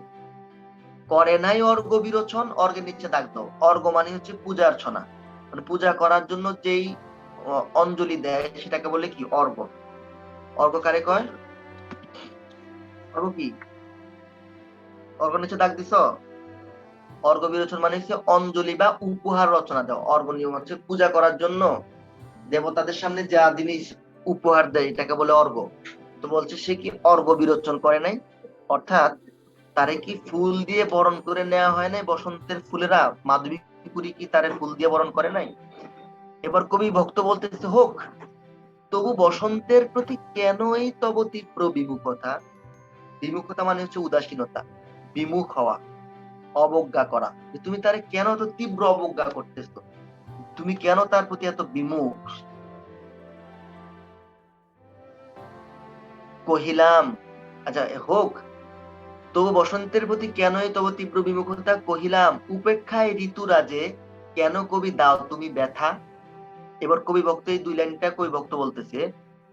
Speaker 1: করে নাই অর্ঘ বিরোচন, অর্ঘের নিচে দাগ দাও, অর্ঘ মানে হচ্ছে পূজার্চনা, মানে পূজা করার জন্য যেই অঞ্জলি দেয় সেটাকে বলে কি অর্ঘ। অর্ঘ কারে কয়? অর্ঘ কি? অর্ঘ নিচে দাগ দিছ? অর্ঘ বিরোচন মানে হচ্ছে অঞ্জলি বা উপহার রচনা দেওয়া। অর্ঘ নিয়ম হচ্ছে পূজা করার জন্য দেবতাদের সামনে যা জিনিস উপহার দেয় এটাকে বলে অর্ঘ। তো বলছে সে কি অর্ঘ বিরোচন করে নাই, অর্থাৎ তারে কি ফুল দিয়ে বরণ করে নেওয়া হয় নাই? বসন্তের ফুলেরা মাধবীপুরী কি তারে ফুল দিয়ে বরণ করে নাই? এবার কবি ভক্ত বলতেছে হোক, তবু বসন্তের প্রতি কেনই তব তীব্র বিমুখতা? বিমুখতা মানে হচ্ছে উদাসীনতা, বিমুখ হওয়া, অবজ্ঞা করা। তুমি তারে কেন তো তীব্র অবজ্ঞা করতেছো? তুমি কেন তার প্রতি এত বিমুখ? কহিলাম, আচ্ছা হোক, তবু বসন্তের প্রতি কেনই তব তীব্র বিমুখতা? কহিলাম উপেক্ষায় ঋতুরাজে কেন কবি দাও তুমি ব্যথা? এবার কবি ভক্ত এই দুই লাইনটা কবি ভক্ত বলতেছে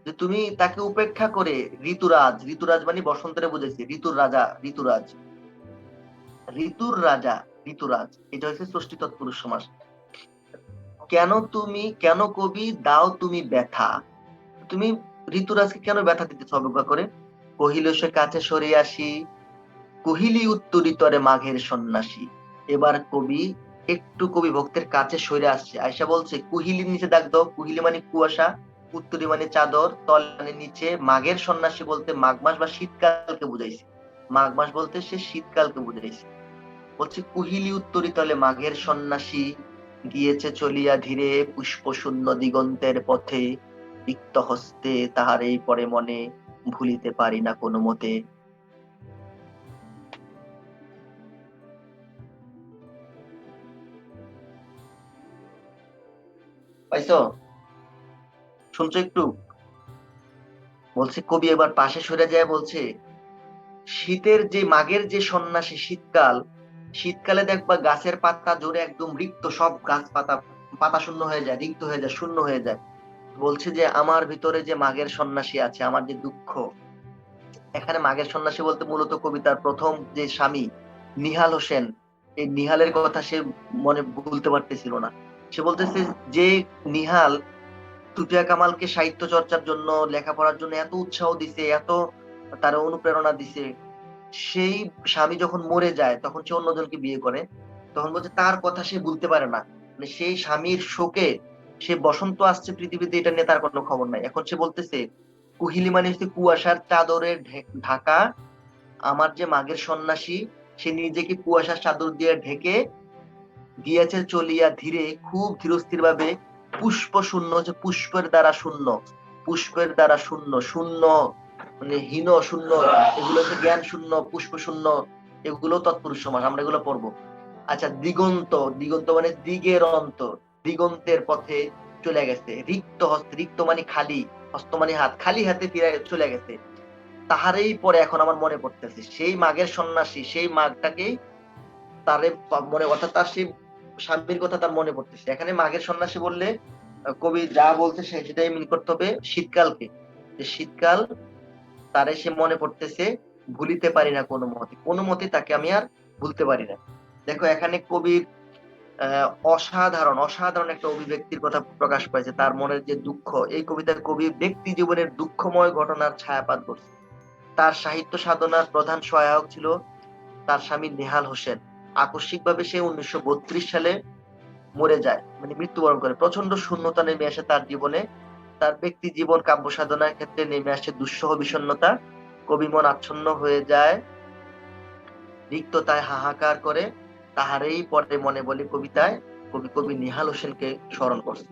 Speaker 1: যে তুমি তাকে উপেক্ষা করে, ঋতুরাজ, ঋতুরাজ মানে বসন্তের বুঝেছে, ঋতুর রাজা, ঋতুরাজ, ঋতুর রাজা, ঋতুরাজ, এটা হচ্ছে ষষ্ঠী তৎপুরুষ সমাস। কেন কবি দাও তুমি ব্যথা? তুমি ঋতুরাজকে কেন ব্যথা দিতেছ অবজ্ঞা করে? কহিল সে কাছে সরে আসি, কহিলি উত্তরিতরে মাঘের সন্ন্যাসী। এবার কবি ভক্তের কাছে সরে আসছে, আয়সা বলছে কুহিলির নিচে দাগ দাও। কুহিলি মানে কুয়াশা, উত্তরি মানে চাদর, তল মানে নিচে। মাঘের সন্ন্যাসী বলতে মাঘ মাস বা শীতকালকে বুঝাইছে, মাঘ মাস বলতে সে শীতকালকে বুঝাইছে। বলছে কুহিলি উত্তরি তলে মাঘের সন্ন্যাসী, গিয়েছে চলিয়া ধীরে পুষ্প শূন্য দিগন্তের পথে, রিক্ত হস্তে তাহার এই পরে মনে, ভুলিতে পারি না কোনো মতে। পাইছো? শুনছো একটু? বলছে কবি এবার পাশে সরে যায়, বলছে শীতের যে মাঘের যে সন্ন্যাসী, শীতকাল, শীতকালে দেখবা গাছের পাতা জোরে একদম রিক্ত, সব গাছ পাতা পাতা শূন্য হয়ে যায়, রিক্ত হয়ে যায়, শূন্য হয়ে যায়। বলছে যে আমার ভিতরে যে মাঘের সন্ন্যাসী আছে, আমার যে দুঃখ, এখানে মাঘের সন্ন্যাসী বলতে মূলত কবিতার প্রথম যে স্বামী নিহাল হোসেন, এই নিহালের কথা সে মনে ভুলতে পারতেছিল না। সে বলতেছে যে নিহাল সুফিয়া কামালকে সাহিত্য চর্চার জন্য, লেখাপড়ার জন্য এত উৎসাহ দিছে, এত তার অনুপ্রেরণা দিছে, সেই স্বামী যখন মরে যায় তখন সে অন্যজনকে বিয়ে করে। তখন বলছে তার কথা সে ভুলতে পারে না, মানে সেই স্বামীর শোকে সে বসন্ত আসছে পৃথিবীতে এটা নিয়ে তার কোনো খবর নাই। এখন সে বলতেছে কুহিলি মানে হচ্ছে কুয়াশার চাদরে ঢাকা আমার যে মাঘের সন্ন্যাসী, সে নিজেকে কুয়াশার চাদর দিয়ে ঢেকে গিয়েছে চলিয়া ধীরে, খুব ধীরস্থির ভাবে, পুষ্প শূন্য, হচ্ছে পুষ্পের দ্বারা শূন্য, পুষ্পের দ্বারা শূন্য, শূন্য মানে হীন শূন্য, এগুলো হচ্ছে জ্ঞান শূন্য, পুষ্প শূন্য, এগুলো তৎপুরুষ সমাস, আমরা এগুলো পড়বো। আচ্ছা দিগন্ত, দিগন্ত মানে দিগের অন্ত, দিগন্তের পথে চলে গেছে। রিক্ত হস্ত, রিক্ত মানে খালি, হস্ত মানে হাত, খালি হাতে ফিরে চলে গেছে। তাহারেই পরে এখন আমার মনে পড়তেছে সেই মাঘের সন্ন্যাসী, সেই মাঘটাকেই তারে মনে, অর্থাৎ তার সেই স্বামীর কথা তার মনে পড়তেছে। এখানে মাঘের সন্ন্যাসী বললে কবি যা বলতে সেটাই মিন করতে হবে শীতকালকে, যে শীতকাল তারে সে মনে পড়তেছে, ভুলিতে পারি না কোনো মতে, কোনো মতে তাকে আমি আর ভুলতে পারি না। দেখো এখানে কবির অসাধারণ অসাধারণ একটা অভিব্যক্তির কথা প্রকাশ পাইছে, তার মনের যে দুঃখ। এই কবিতার কবি ব্যক্তি জীবনের দুঃখময় ঘটনার ছায়াপাত করছে। তার সাহিত্য সাধনার প্রধান সহায়ক ছিল তার স্বামী নেহাল হোসেন। আকস্মিকভাবে সে 1932 সালে মরে যায়, মানে মৃত্যুবরণ করে। প্রচন্ড শূন্যতা নেমে আসে তার জীবনে, তার ব্যক্তি জীবন কাব্য সাধনার ক্ষেত্রে নেমে আসে দুঃসহ বিষণ্ণতা, কবি মন আচ্ছন্ন হয়ে যায়, রিক্ততায় হাহাকার করে, তাহারেই পরে মনে বলে কবিতায় কবি নিহাল হোসেনকে স্মরণ করছে।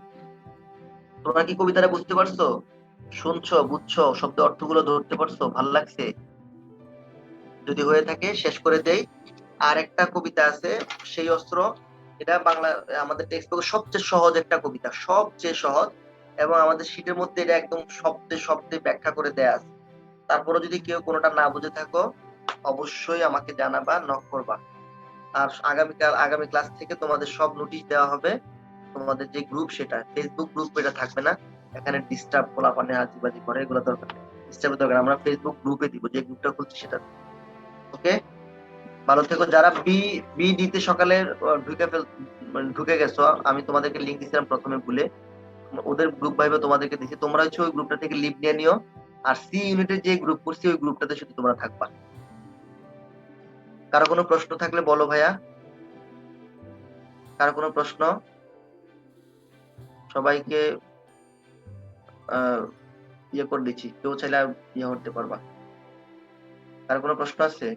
Speaker 1: তোমরা কি কবিতাটা বুঝতে পারছো? শুনছো, বুঝছো, শব্দ অর্থগুলো ধরতে পারছো? ভাল লাগছে? যদি হয়ে থাকে শেষ করে দেই। আর একটা কবিতা আছে সেই অস্ত্র, এটা বাংলা আমাদের টেক্সট বুকে সবচেয়ে সহজ একটা কবিতা, সবচেয়ে সহজ, এবং আমাদের শীটের মধ্যে এটা একদম শব্দে শব্দে ব্যাখ্যা করে দেয়া আছে। তারপরে যদি কেউ কোনোটা না বুঝে থাকো অবশ্যই আমাকে জানাবা, নক করবা। আর আগামী ক্লাস থেকে তোমাদের সব নোটিশ দেওয়া হবে। তোমাদের যে গ্রুপ, সেটা ফেসবুক গ্রুপ, এটা থাকবে না। এখানে ডিস্টার্ব পোলাপানে হাজিবাজি করে, এগুলো দরকার নেই, ডিস্টার্ব দরকার, আমরা ফেসবুক গ্রুপে দিব, যে গ্রুপটা খুলছি সেটা। ওকে, ভালো থেকো। যারা বিডি তে সকালে ঢুকে গেছো, আমি তোমাদেরকে লিংক দিছিলাম প্রথমে ভুলে, ওদের গ্রুপ ভাইবে তোমাদেরকে দিছি, তোমরা হচ্ছে ওই গ্রুপটা থেকে লিভ নিয়ে নিও। আর সি ইউনিটের যে গ্রুপ করছি ওই গ্রুপটাতে শুধু তোমরা থাকবা। কারো কোনো প্রশ্ন থাকলে বলো ভাইয়া। কার কোনো প্রশ্ন? সবাইকে ইয়ে করে দিচ্ছি, কেউ চাইলে ইয়ে করতে পারবা। কার কোনো প্রশ্ন আছে?